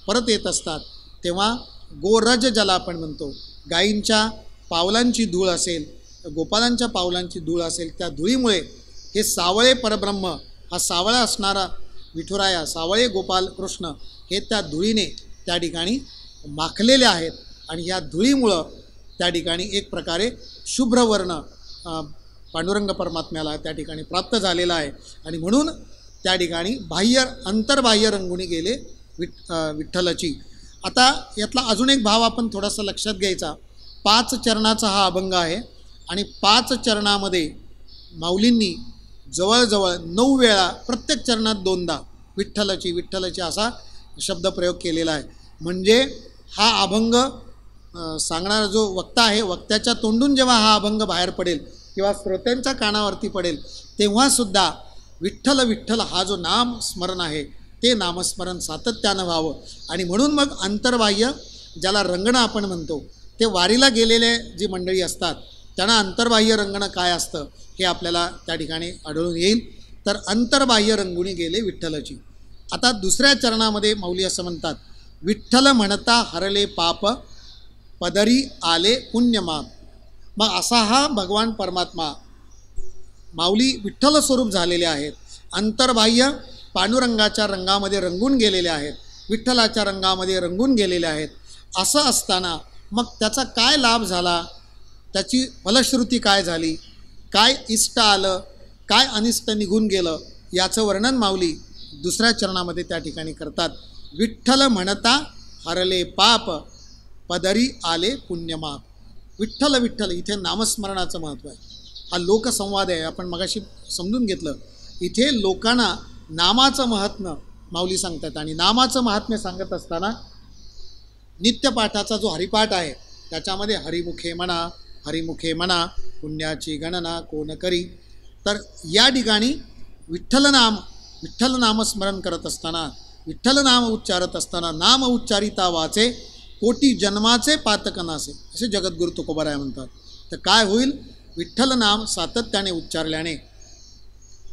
परत येत असतात, तेव्हा गोरज ज्याला आपण म्हणतो, गायींच्या पावलांची धूळ असेल, गोपालांच्या पावलांची धूळ असेल, त्या धुळीमुळे हे सावळे परब्रह्म, हा सावळा असणारा विठुराया, सावळे गोपाल कृष्ण हे त्या धुळीने त्या ठिकाणी माखलेले आहेत. आणि या धुळीमुळं त्या ठिकाणी एक प्रकारे शुभ्रवर्ण पांडुरंग परमात्म्याला त्या ठिकाणी प्राप्त झालेला आहे. आणि म्हणून त्या ठिकाणी अंतर्बाह्य रंगुनी गेले विठ्ठलाची. आता यातला अजून एक भाव आपण थोडासा लक्षात घ्यायचा. 5 चरणाचा हा अभंग आहे आणि 5 चरणामध्ये माऊलींनी जवळजवळ 9 वेळा प्रत्येक चरणात 2दा विठ्ठलाची असा शब्दप्रयोग केलेला आहे. म्हणजे हा अभंग सांगणारा जो वक्ता आहे, वक्त्याच्या तोंडून जेव्हा हा अभंग बाहेर पडेल किंवा श्रोत्यांच्या कानावरती पडेल, तेव्हासुद्धा विठ्ठल विठ्ठल हा जो नामस्मरण आहे ते नामस्मरण सातत्यानं व्हावं. आणि म्हणून मग अंतर्बाह्य ज्याला रंगणं आपण म्हणतो, ते वारीला गेलेले जी मंडळी असतात त्यांना अंतर्बाह्य रंगणं काय असतं हे आपल्याला त्या ठिकाणी आढळून येईल. तर अंतर्बाह्य रंगुणी गेले विठ्ठलाची. आता दुसऱ्या चरणामध्ये माऊली असं म्हणतात, विठ्ठल म्हणता हरले पाप, पदरी आले पुण्यमाप. मग असा हा भगवान परमात्मा, माऊली विठ्ठल स्वरूप झालेले आहेत, अंतर्बाह्य पांडुरंगाच्या रंगामध्ये रंगून गेलेले आहेत, विठ्ठलाच्या रंगामध्ये रंगून गेलेले आहेत. असं असताना मग त्याचा काय लाभ झाला, त्याची फलश्रुती काय झाली, काय इष्ट आलं, काय अनिष्ट निघून गेलं, याचं वर्णन माऊली दुसऱ्या चरणामध्ये त्या ठिकाणी करतात. विठ्ठल म्हणता हरले पाप, पदरी आले पुण्यमाप. विठ्ठल विठ्ठल इथे नामस्मरणाचं महत्त्व आहे. हा लोकसंवाद आहे, आपण मगाशी समजून घेतलं. इथे लोकांना नामाचं महात्म्य माऊली सांगतात. आणि नामाचं महात्म्य सांगत असताना नित्यपाठाचा जो हरिपाठ आहे त्याच्यामध्ये हरिमुखे म्हणा पुण्याची गणना कोण करी. तर या ठिकाणी विठ्ठल नामस्मरण करत असताना, विठ्ठल नाम उच्चारत असताना, नाम उच्चारिता वाचे कोटी जन्माचे पातक नासे, असे जगद्गुरु तुकोबाराय म्हणतात. तर काय होईल, विठ्ठल नाम सातत्याने उच्चारल्याने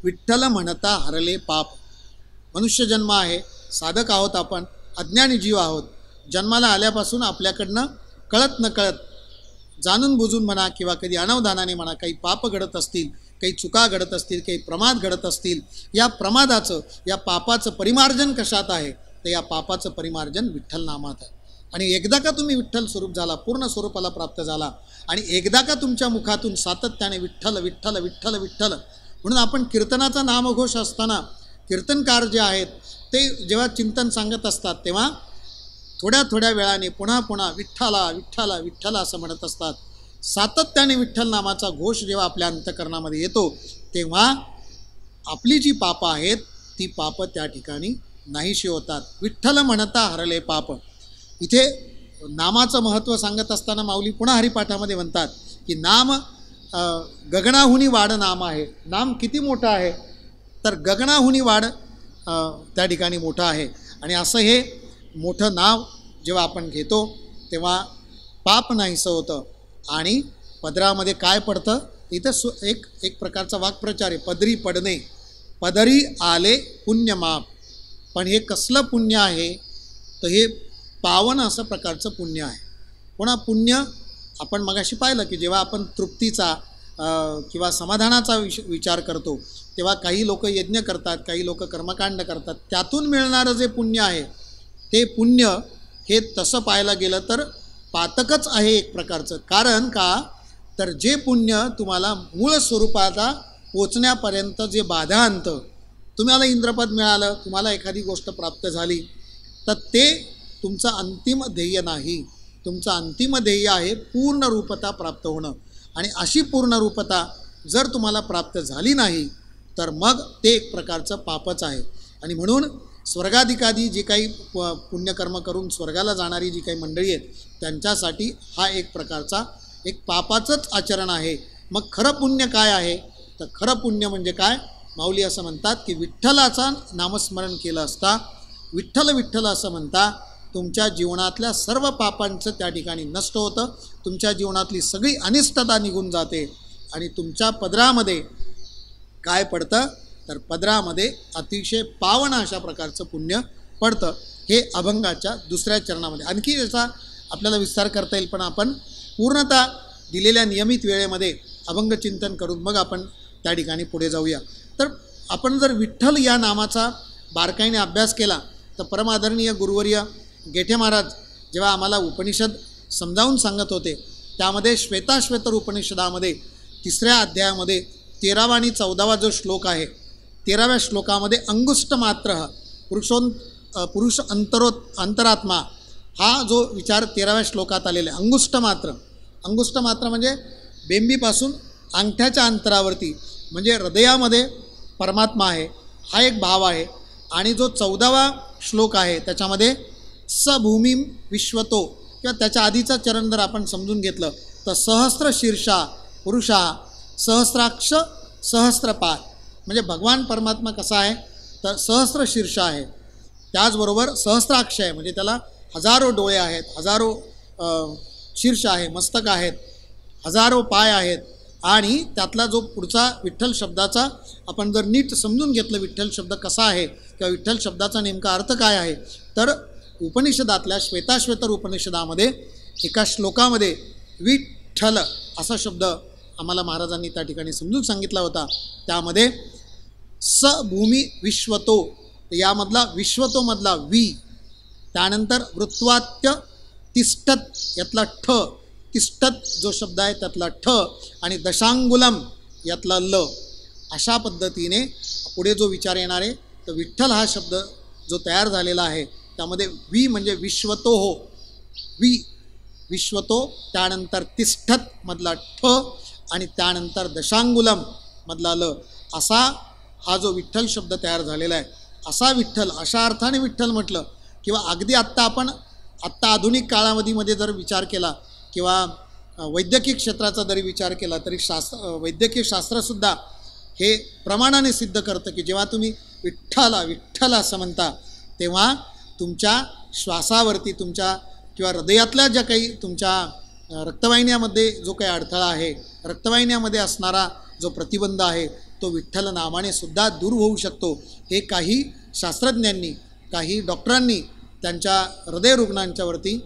विठ्ठल म्हणता हरले पाप. मनुष्य जन्म आहे, साधक आहोत आपण, अज्ञानी जीव आहोत. जन्माला आल्यापासून आपल्याकडनं कळत नकळत, जाणून बुजून म्हणा किंवा कधी अनवधानाने म्हणा, काही पाप घडत असतील, काही चुका घडत असतील, काही प्रमाद घडत असतील. या प्रमादाचं, या पापाचं परिमार्जन कशात आहे, तर या पापाचं परिमार्जन विठ्ठल नामात आहे. आणि एकदा का तुम्ही विठ्ठल स्वरूप झाला, पूर्ण स्वरूपाला प्राप्त झाला, आणि एकदा का तुमच्या मुखातून सातत्याने विठ्ठल विठ्ठल विठ्ठल विठ्ठल म्हणून आपण कीर्तनाचा नामघोष असताना, कीर्तनकार जे आहेत ते जेव्हा चिंतन सांगत असतात तेव्हा थोड्या थोड्या वेळाने पुन्हा पुन्हा विठ्ठला विठ्ठला विठ्ठला असं म्हणत असतात. सातत्याने विठ्ठल नामाचा घोष जेव्हा आपल्या अंतःकरणामध्ये येतो तेव्हा आपली जी पापं आहेत ती पापं त्या ठिकाणी नाहीशी होतात. विठ्ठल म्हणता हरले पाप. इथे नामाचं महत्त्व सांगत असताना माऊली पुन्हा हरिपाठामध्ये म्हणतात की नाम गगनाहुनी वाढ नाम आहे. नाम किती मोठं आहे, तर गगनाहुनी वाढ त्या ठिकाणी मोठं आहे. आणि असं हे मोठं नाव जेव्हा आपण घेतो तेव्हा पाप नाहीसं होतं. आणि पदरामध्ये काय पडतं, इथं एक प्रकारचा वाक्प्रचार आहे, पदरी पडणे, पदरी आले पुण्यमाप. पण हे कसलं पुण्य आहे, तर हे पावन असं प्रकारचं पुण्य आहे. पुन्हा पुण्य आपण मगाशी पाहिलं की जेव्हा आपण तृप्तीचा किंवा समाधानाचा विचार करतो तेव्हा काही लोक यज्ञ करतात, काही लोक कर्मकांड करतात. त्यातून मिळणारं जे पुण्य आहे ते पुण्य हे तसं पाहायला गेलं तर पातकच आहे एक प्रकारचं. कारण का, तर जे पुण्य तुम्हाला मूळ स्वरूपाचा पोचण्यापर्यंत जे बाधा आणतं, तुम्हाला इंद्रपद मिळालं, तुम्हाला एखादी गोष्ट प्राप्त झाली, तर ते तुमचं अंतिम ध्येय नाही. तुमचं अंतिम ध्येय आहे पूर्णरूपता प्राप्त होणं. आणि अशी पूर्णरूपता जर तुम्हाला प्राप्त झाली नाही तर मग ते एक प्रकारचं पापच आहे. आणि म्हणून स्वर्गाधिकाधी जी काही पुण्यकर्म करून स्वर्गाला जाणारी जी काही मंडळी आहेत त्यांच्यासाठी हा एक प्रकारचा एक पापाचंच आचरण आहे. मग खरं पुण्य काय आहे? तर खरं पुण्य म्हणजे काय? माऊली असं म्हणतात की विठ्ठलाचा नामस्मरण केलं असता, विठ्ठल विठ्ठल असं म्हणता तुमच्या जीवनातल्या सर्व पापांचं त्या ठिकाणी नष्ट होतं, तुमच्या जीवनातली सगळी अनिष्टता निघून जाते आणि तुमच्या पदरामध्ये काय पडतं? तर पदरामध्ये अतिशय पावन अशा प्रकारचं पुण्य पडतं. हे अभंगाच्या दुसऱ्या चरणामध्ये. आणखी याचा आपल्याला विस्तार करता येईल, पण आपण पूर्णतः दिलेल्या नियमित वेळेमध्ये अभंगचिंतन करून मग आपण त्या ठिकाणी पुढे जाऊया. तर आपण जर विठ्ठल या नामाचा बारकाईने अभ्यास केला तर परमादरणीय गुरुवर्य गेठे महाराज जेव्हा आम्हाला उपनिषद समजावून सांगत होते त्यामध्ये श्वेताश्वेतर उपनिषदामध्ये 3ऱ्या अध्यायामध्ये 13वा आणि 14वा जो श्लोक आहे, 13व्या श्लोकामध्ये अंगुष्ट मात्र पुरुष अंतरात्मा हा जो विचार 13व्या श्लोकात आलेला आहे. अंगुष्ट मात्र म्हणजे बेंबीपासून अंगठ्याच्या अंतरावरती, म्हणजे हृदयामध्ये परमात्मा आहे, हा एक भाव आहे. आणि जो 14वा श्लोक आहे त्याच्यामध्ये सभूमी विश्वतो, किंवा त्याच्या आधीचा चरण जर आपण समजून घेतलं तर सहस्र शीर्षा पुरुषा सहस्राक्ष सहस्रपाद, म्हणजे भगवान परमात्मा कसा आहे तर सहस्र शीर्ष आहे, त्याचबरोबर सहस्राक्ष आहे, म्हणजे त्याला हजारो डोळे आहेत, हजारो शीर्ष आहे, मस्तक आहेत, हजारो पाय आहेत. आणि त्यातला जो पुढचा विठ्ठल शब्दाचा आपण जर नीट समजून घेतलं विठ्ठल शब्द कसा आहे किंवा विठ्ठल शब्दाचा नेमका अर्थ काय आहे, तर उपनिषदातल्या श्वेताश्वेतर उपनिषदामध्ये एका श्लोकामध्ये विठ्ठल असा शब्द आम्हाला महाराजांनी त्या ठिकाणी समजून सांगितला होता. त्यामध्ये स भूमी विश्वतो, यामधला विश्वतोमधला वी, त्यानंतर वृत्वात्य तिष्ठत यातला ठ, तिष्ठत जो शब्द आहे त्यातला ठ, आणि दशांगुलम यातला ल, अशा पद्धतीने पुढे जो विचार येणार आहे तर विठ्ठल हा शब्द जो तयार झालेला आहे त्यामध्ये वी म्हणजे विश्वतो हो, वी विश्वतो, त्यानंतर तिष्ठत मधला ठ आणि त्यानंतर दशांगुलम मधला ल, असा हा जो विठ्ठल शब्द तयार झालेला आहे. असा विठ्ठल, अशा अर्थाने विठ्ठल म्हटलं, किंवा अगदी आत्ता आधुनिक काळामध्ये जर विचार केला किंवा वैद्यकीय क्षेत्राचा जरी विचार केला तरी वैद्यकीय शास्त्रसुद्धा हे प्रमाणाने सिद्ध करतं की जेव्हा तुम्ही विठ्ठल असं म्हणता तेव्हा तुमच्या श्वासावरती तुमच्या किंवा हृदयातल्या ज्या काही तुमच्या रक्तवाहिन्यामध्ये जो काही अडथळा आहे, रक्तवाहिन्यामध्ये असणारा जो प्रतिबंध आहे तो विठ्ठल नामाने सुद्धा दूर होऊ शकतो. हे काही शास्त्रज्ञांनी, काही डॉक्टरांनी त्यांच्या हृदय रुग्णांच्यावरती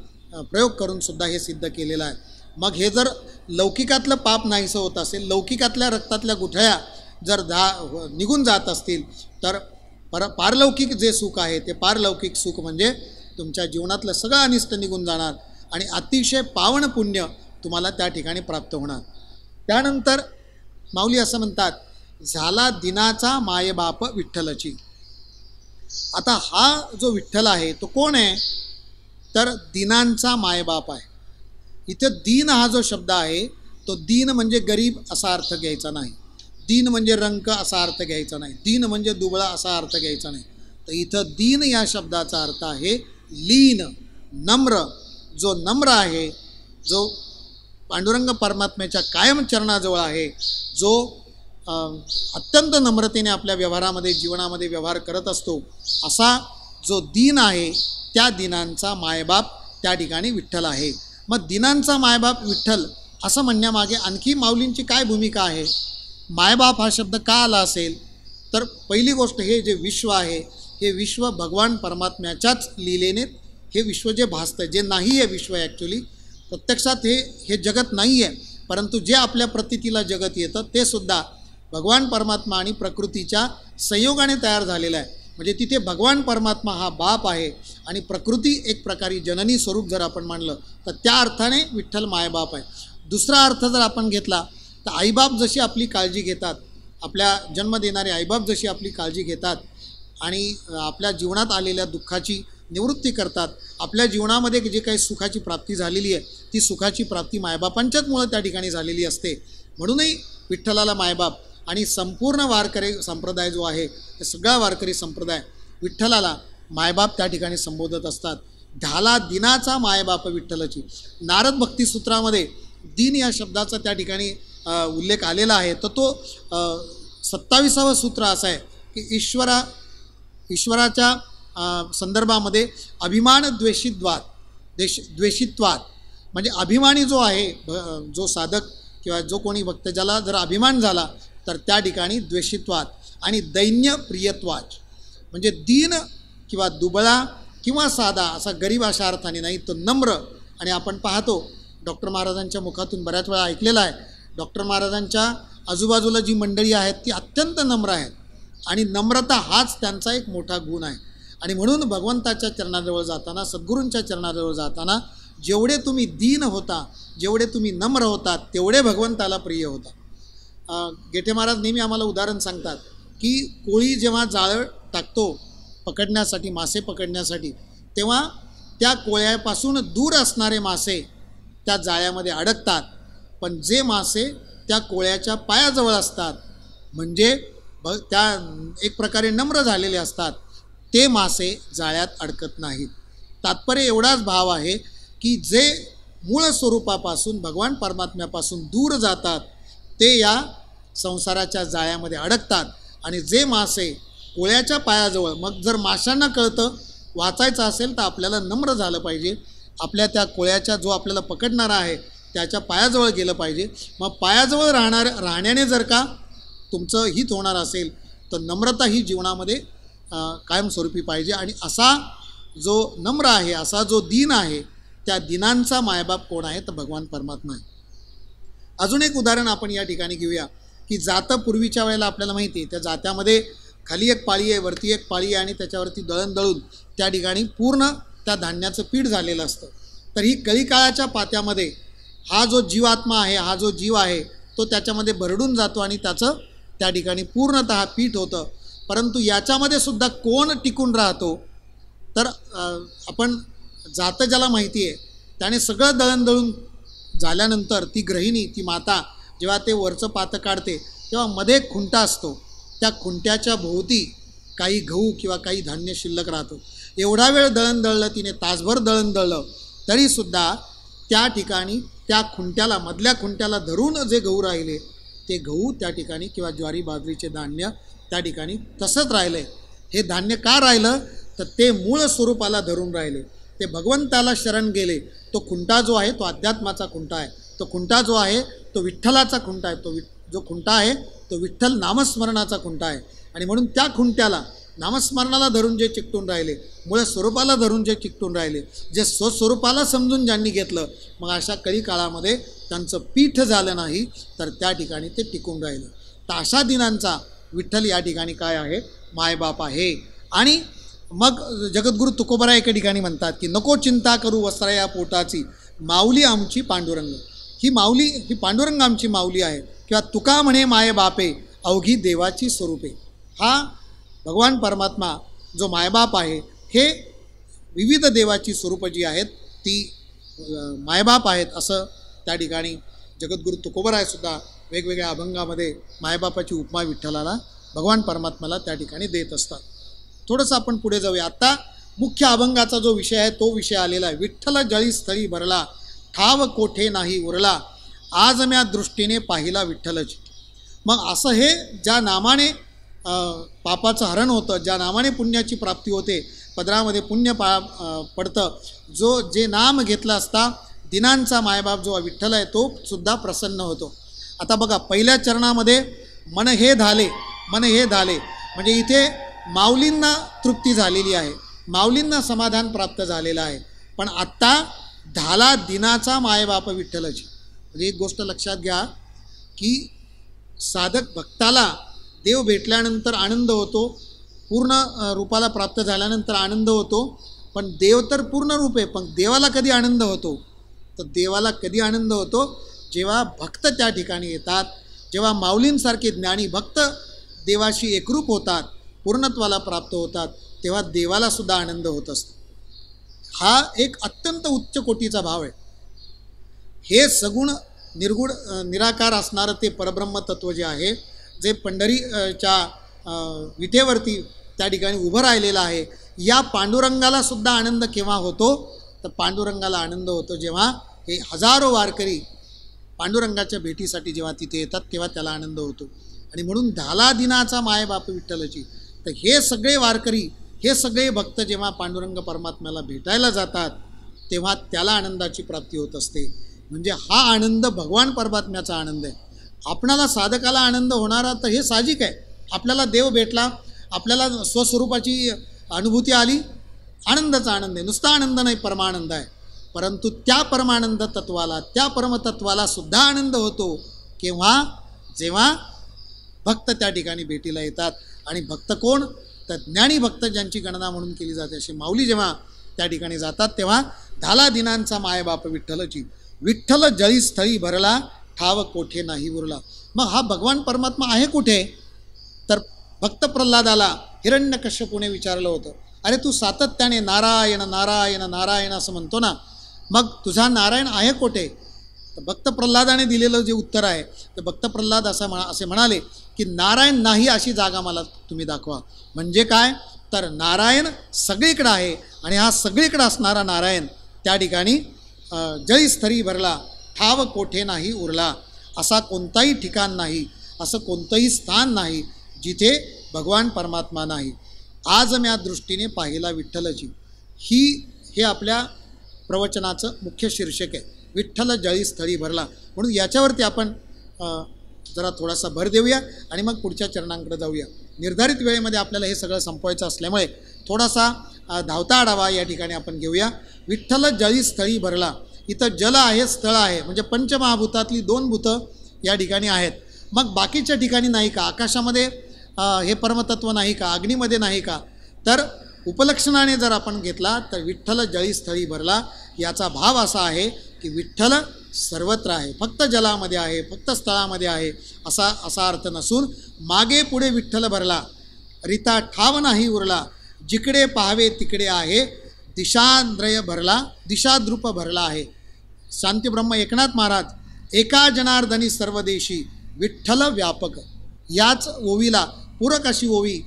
प्रयोग करून सुद्धा हे सिद्ध केलेलं आहे. मग हे जर लौकिकातलं पाप नाहीसं होत असेल, लौकिकातल्या रक्तातल्या गुठळ्या जर निघून जात असतील तर पारलौकिक जे सुख आहे ते पारलौकिक सुख म्हणजे तुमच्या जीवनातलं सगळं अनिष्ट निघून जाणार आणि अतिशय पावन पुण्य तुम्हाला त्या ठिकाणी प्राप्त होणार. त्यानंतर माऊली असं म्हणतात, झाला दिनाचा मायबाप विठ्ठलची. आता हा जो विठ्ठल आहे तो कोण आहे तर दिनांचा मायबाप आहे. इथे दीन हा जो शब्द आहे तो दीन म्हणजे गरीब असा अर्थ घ्यायचा नाही, दीन म्हणजे रंक असा अर्थ घ्यायचा नाही, दीन म्हणजे दुबळा असा अर्थ घ्यायचा नाही. तर इथं दीन या शब्दाचा अर्थ आहे लीन, नम्र. जो नम्र आहे, जो पांडुरंग परमात्म्याच्या कायम चरणाजवळ आहे, जो अत्यंत नम्रतेने आपल्या व्यवहारामध्ये जीवनामध्ये व्यवहार करत असतो, असा जो दीन आहे त्या दिनांचा मायबाप त्या ठिकाणी विठ्ठल आहे. मग दिनांचा मायबाप विठ्ठल असं म्हणण्यामागे आणखी माऊलींची काय भूमिका आहे? मायबाप हा शब्द का आला असेल तर पहिली गोष्ट, हे जे विश्व आहे हे विश्व भगवान परमात्म्याच्याच लीलेने हे विश्व जे भासतं, जे नाही आहे विश्व ॲक्च्युली प्रत्यक्षात हे जगत नाही आहे, परंतु जे आपल्या प्रतीतीला जगत येतं ते सुद्धा भगवान परमात्मा आणि प्रकृतीच्या संयोगाने तयार झालेलं आहे. म्हणजे तिथे भगवान परमात्मा हा बाप आहे आणि प्रकृती एक प्रकारे जननी स्वरूप जर आपण मानलं तर त्या अर्थाने विठ्ठल मायबाप आहे. दुसरा अर्थ जर आपण घेतला तर आईबाप जशी आपली काळजी घेतात, आपल्या जन्म देणारे आईबाप जशी आपली काळजी घेतात आणि आपल्या जीवनात आलेल्या दुःखाची निवृत्ती करतात, आपल्या जीवनामध्ये जे काही सुखाची प्राप्ती झालेली आहे ती सुखाची प्राप्ती मायबापांच्याच मुळे त्या ठिकाणी झालेली असते. म्हणूनही विठ्ठलाला मायबाप. आणि संपूर्ण वारकरी संप्रदाय जो आहे ते सगळा वारकरी संप्रदाय विठ्ठलाला मायबाप त्या ठिकाणी संबोधत असतात. झाला दिनाचा मायबाप विठ्ठलाची. नारद भक्तिसूत्रामध्ये दिन या शब्दाचा त्या ठिकाणी उल्लेख आलेला आहे. तर तो 27वं सूत्र असं आहे की ईश्वराच्या संदर्भामध्ये अभिमान द्वेषित्वात, म्हणजे अभिमानी जो आहे, जो साधक किंवा जो कोणी भक्त ज्याला जर अभिमान झाला तर त्या ठिकाणी द्वेषित्वात, आणि दैन्य प्रियत्वाच, म्हणजे दीन किंवा दुबळा किंवा साधा असा गरीब अशा अर्थाने नाही, तो नम्र. आणि आपण पाहतो डॉक्टर महाराजांच्या मुखातून बऱ्याच वेळा ऐकलेलं आहे, डॉक्टर महाराजांच्या आजूबाजूला जी मंडळी आहेत ती अत्यंत नम्र आहेत, आणि नम्रता हाच त्यांचा एक मोठा गुण आहे. आणि म्हणून भगवंताच्या चरणाजवळ जाताना, सद्गुरूंच्या चरणाजवळ जाताना जेवढे तुम्ही दीन होता, जेवढे तुम्ही नम्र होतात, तेवढे भगवंताला प्रिय होता. गेटे महाराज नेहमी आम्हाला उदाहरण सांगतात की कोळी जेव्हा जाळं टाकतो पकडण्यासाठी, मासे पकडण्यासाठी, तेव्हा त्या कोळ्यापासून दूर असणारे मासे त्या जाळ्यामध्ये अडकतात, पण जे मासे त्या कोळ्याच्या पायाजवळ असतात, म्हणजे त्या एक प्रकारे नम्र झालेले असतात, ते मासे जाळ्यात अडकत नाहीत. तात्पर्य एवढाच भाव आहे की जे मूळ स्वरूपापासून, भगवान परमात्म्यापासून दूर जातात ते या संसाराच्या जाळ्यामध्ये अडकतात. आणि जे मासे कोळ्याच्या पायाजवळ, मग जर माशांना कळतं वाचायचं असेल तर आपल्याला नम्र झालं पाहिजे, आपल्या त्या कोळ्याच्या जो आपल्याला पकडणारा आहे त्याच्या पायाजवळ गेलं पाहिजे. मग पायाजवळ राहण्याने जर का तुमचं हित होणार असेल तर नम्रता ही जीवनामध्ये कायमस्वरूपी पाहिजे. आणि असा जो नम्र आहे, असा जो दीन आहे, त्या दिनांचा मायबाप कोण आहे तर भगवान परमात्मा आहे. अजून एक उदाहरण आपण या ठिकाणी घेऊया की जातं पूर्वीच्या वेळेला आपल्याला माहिती आहे, त्या जात्यामध्ये खाली एक पाळी आहे, वरती एक पाळी आहे, आणि त्याच्यावरती दळण दळून त्या ठिकाणी पूर्ण त्या धान्याचं पीठ झालेलं असतं. तर ही कलिकाळाच्या पात्यामध्ये हा जो जीवात्मा आहे, हा जो जीव आहे, तो त्याच्यामध्ये भरडून जातो आणि त्याचं त्या ठिकाणी पूर्णतः पीठ होतं. परंतु याच्यामध्ये सुद्धा कोण टिकून राहतो तर आपण जातं ज्याला माहिती आहे त्याने सगळं दळण दळून झाल्यानंतर ती गृहिणी, ती माता जेव्हा ते वरचं पातं काढते तेव्हा मध्ये एक खुंटा असतो, त्या खुंट्याच्या भोवती काही गहू किंवा काही धान्य शिल्लक राहतं. एवढा वेळ दळण दळलं तिने, तासभर दळण दळलं, तरीसुद्धा त्या ठिकाणी त्या खुंट्याला, मधल्या खुंट्याला धरून जे गहू राहिले ते गहू त्या ठिकाणी किंवा ज्वारी बाजरीचे धान्य त्या ठिकाणी तसंच राहिले. हे धान्य का राहिलं तर ते मूळ स्वरूपाला धरून राहिले, ते भगवंताला शरण गेले. तो खुंटा जो आहे तो अध्यात्माचा खुंटा आहे, तो खुंटा जो आहे तो विठ्ठलाचा खुंटा आहे, जो खुंटा आहे तो विठ्ठल नामस्मरणाचा खुंटा आहे. आणि म्हणून त्या खुंट्याला, नामस्मरणाला धरून जे चिकटून राहिले, मूळ स्वरूपाला धरून जे चिकटून राहिले, जे स्वस्वरूपाला समजून ज्यांनी घेतलं, मग अशा कळी काळामध्ये त्यांचं पीठ झालं नाही तर त्या ठिकाणी ते टिकून राहिलं. तर अशा दिनांचा विठ्ठल या ठिकाणी काय आहे, मायबाप आहे. आणि मग जगद्गुरू तुकोबराय एके ठिकाणी म्हणतात की नको चिंता करू वस्त्रा या पोटाची, माऊली आमची पांडुरंग. ही माऊली, ही पांडुरंग आमची माऊली आहे. किंवा तुका म्हणे माय बापे अवघी देवाची स्वरूपे. हा भगवान परमात्मा जो मायबाप आहे, हे विविध देवाची स्वरूपं जी आहेत ती मायबाप आहेत, असं त्या ठिकाणी जगद्गुरू तुकोबरायसुद्धा वेगवेगळ्या अभंगामध्ये मायबापाची उपमा विठ्ठलाला, भगवान परमात्म्याला त्या ठिकाणी देत असतात. थोडंसं आपण पुढे जाऊया. आता मुख्य अभंगाचा जो विषय आहे तो विषय आलेला आहे. विठ्ठल जळी स्थळी भरला, ठाव कोठे नाही उरला, आज म्या दृष्टीने पाहिला विठ्ठलची. मग असं हे ज्या नामाने पापाचं हरण होतं, ज्या नामाने पुण्याची प्राप्ती होते, पदरामध्ये पुण्य पडतं, जे नाम घेतलं असता दिनांचा मायबाप जो विठ्ठल आहे तो सुद्धा प्रसन्न होतो. आता बघा, पहिल्या चरणामध्ये मन हे धाले, मन हे धाले, म्हणजे इथे माऊलींना तृप्ती झालेली आहे, माऊलींना समाधान प्राप्त झालेलं आहे. पण आत्ता धाला दिनाचा मायबाप विठ्ठलाची. म्हणजे एक गोष्ट लक्षात घ्या की साधक भक्ताला देव भेटल्यानंतर आनंद होतो, पूर्ण रूपाला प्राप्त झाल्यानंतर आनंद होतो, पण देव तर पूर्ण रूप आहे. पण देवाला कधी आनंद होतो तर देवाला कधी आनंद होतो जेव्हा भक्त त्या ठिकाणी येतात, जेव्हा माऊलींसारखे ज्ञानी भक्त देवाशी एकरूप होतात, पूर्णत्वाला प्राप्त होतात, तेव्हा देवालासुद्धा आनंद होत असतो. हा एक अत्यंत उच्च कोटीचा भाव आहे. हे सगुण निर्गुण निराकार असणारं ते परब्रह्म तत्व जे आहे, जे पंढरीच्या विटेवरती त्या ठिकाणी उभं राहिलेलं आहे. या पांडुरंगाला सुद्धा आनंद केव्हा होतो, तर पांडुरंगाला आनंद होतो जेव्हा हे हजारो वारकरी पांडुरंगाच्या भेटीसाठी जेव्हा तिथे येतात तेव्हा त्याला आनंद होतो. आणि म्हणून झाला दिनाचा मायबाप विठ्ठलची. तर हे सगळे वारकरी, हे सगळे भक्त जेव्हा पांडुरंग परमात्म्याला भेटायला जातात तेव्हा त्याला आनंदाची प्राप्ती होत असते. म्हणजे हा आनंद भगवान परमात्म्याचा आनंद आहे. आपणाला साधकाला आनंद होणारा तर हे साहजिक आहे. आपल्याला देव भेटला, आपल्याला स्वस्वरूपाची अनुभूती आली, आनंदाचा आनंद आहे. नुसता आनंद नाही, परमानंद आहे. परंतु त्या परमानंद तत्वाला, त्या परमतत्वाला सुद्धा आनंद होतो केव्हा, जेव्हा भक्त त्या ठिकाणी भेटीला येतात. आणि भक्त कोण, तर ज्ञानी भक्त ज्यांची गणना म्हणून केली जाते असे माऊली जेव्हा त्या ठिकाणी जातात तेव्हा झाला दिनांचा मायबाप विठ्ठलची. विठ्ठल जळी स्थळी भरला, ठाव कोठे नाही उरला. मग हा भगवान परमात्मा आहे कुठे, तर भक्त प्रल्हादाला हिरण्यकश्यपूने विचारलं होतं, अरे तू सातत्याने नारायण नारायण नारायण असं म्हणतो ना, मग तुझा नारायण आहे कुठे. तर भक्त प्रल्हादाने दिलेलं जे उत्तर आहे, तर भक्त प्रल्हाद असे म्हणाले की नारायण नाही अशी जागा मला तुम्ही दाखवा. म्हणजे काय, तर नारायण सगळीकडं आहे आणि हा सगळीकडं असणारा नारायण त्या ठिकाणी जळी स्थरी भरला, ठाव कोठे नाही उरला. असा कोणताही ठिकाण नाही, असं कोणतंही स्थान नाही जिथे भगवान परमात्मा नाही. आज म्या दृष्टीने पाहिला विठ्ठलची. हे आपल्या प्रवचनाचं मुख्य शीर्षक आहे, विठ्ठल जळी स्थळी भरला. म्हणून याच्यावरती आपण जरा थोडासा भर देऊया आणि मग पुढच्या चरणांकडे जाऊया. निर्धारित वेळेमध्ये आपल्याला हे सगळं संपवायचं असल्यामुळे थोडासा धावता आढावा या ठिकाणी आपण घेऊया. विठ्ठल जळी स्थळी भरला. इथं जल आहे, स्थळ आहे, म्हणजे पंचमहाभूतातली 2 भूतं या ठिकाणी आहेत. मग बाकीच्या ठिकाणी नाही का, आकाशामध्ये हे परमतत्व नाही का, अग्नीमध्ये नाही का. तर उपलक्षणाने जर आपण घेतला तर विठ्ठल जळी स्थळी भरला याचा भाव असा आहे की विठ्ठल सर्वत्र आहे, फक्त जलामध्ये आहे, फक्त स्थळामध्ये आहे असा अर्थ नसून मागे पुढे विठ्ठल भरला, रिता ठाव नाही उरला, जिकडे पाहावे तिकडे आहे, दिशांद्रय भरला, दिशाद्रूप भरला आहे. शांतीब्रह्म एकनाथ महाराज एका जनार्दनी सर्वदेशी विठ्ठल व्यापक, याच ओवीला पूरक अशी ओवी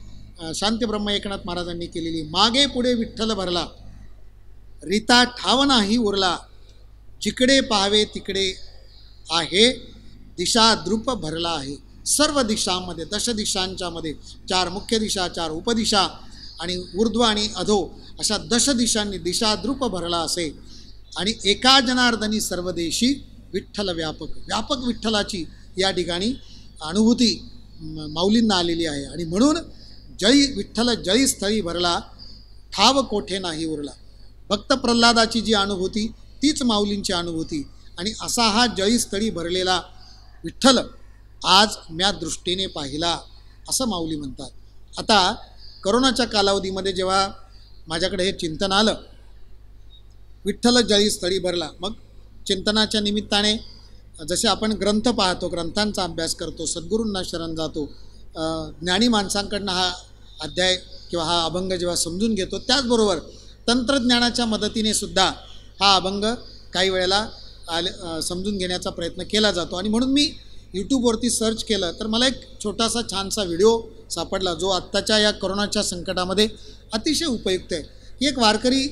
शांतीब्रह्म एकनाथ महाराजांनी केलेली. मागे पुढे विठ्ठल भरला, रिता ठाव नाही उरला, जिकडे पाहावे तिकडे आहे, दिशाद्रूप भरला आहे. सर्व दिशांमध्ये, दशदिशांच्यामध्ये 4 मुख्य दिशा, 4 उपदिशा आणि ऊर्ध्व आणि अधो अशा दशदिशांनी दिशाद्रूप भरला असे. आणि एका जनार्दनी सर्वदेशी विठ्ठल व्यापक, व्यापक विठ्ठलाची या ठिकाणी अनुभूती माऊलींना आलेली आहे. आणि म्हणून विठ्ठल जळी स्थळी भरला, ठाव कोठे नाही उरला. भक्त प्रल्हादाची जी अनुभूती तीच माऊलींची अनुभूती. आणि असा हा जळी स्थळी भरलेला विठ्ठल आज म्या दृष्टीने पाहिला असं माऊली म्हणतात. आता करोनाच्या कालावधीमध्ये जेव्हा माझ्याकडे हे चिंतन आलं, विठ्ठल जळी स्थळी भरला, मग चिंतनाच्या निमित्ताने जसे आपण ग्रंथ पाहतो, ग्रंथांचा अभ्यास करतो, सद्गुरूंना शरण जातो, ज्ञानी माणसांकडनं हा अध्याय किंवा हा अभंग जेव्हा समजून घेतो, त्याचबरोबर तंत्रज्ञानाच्या मदतीने सुद्धा हा अभंग काही वेळेला समजून घेण्याचा प्रयत्न केला जातो. आणि म्हणून मी यूट्यूबवरती सर्च केलं तर मला एक छोटासा छानसा व्हिडिओ सापडला जो आत्ताच्या या कोरोनाच्या संकटामध्ये अतिशय उपयुक्त आहे. एक वारकरी,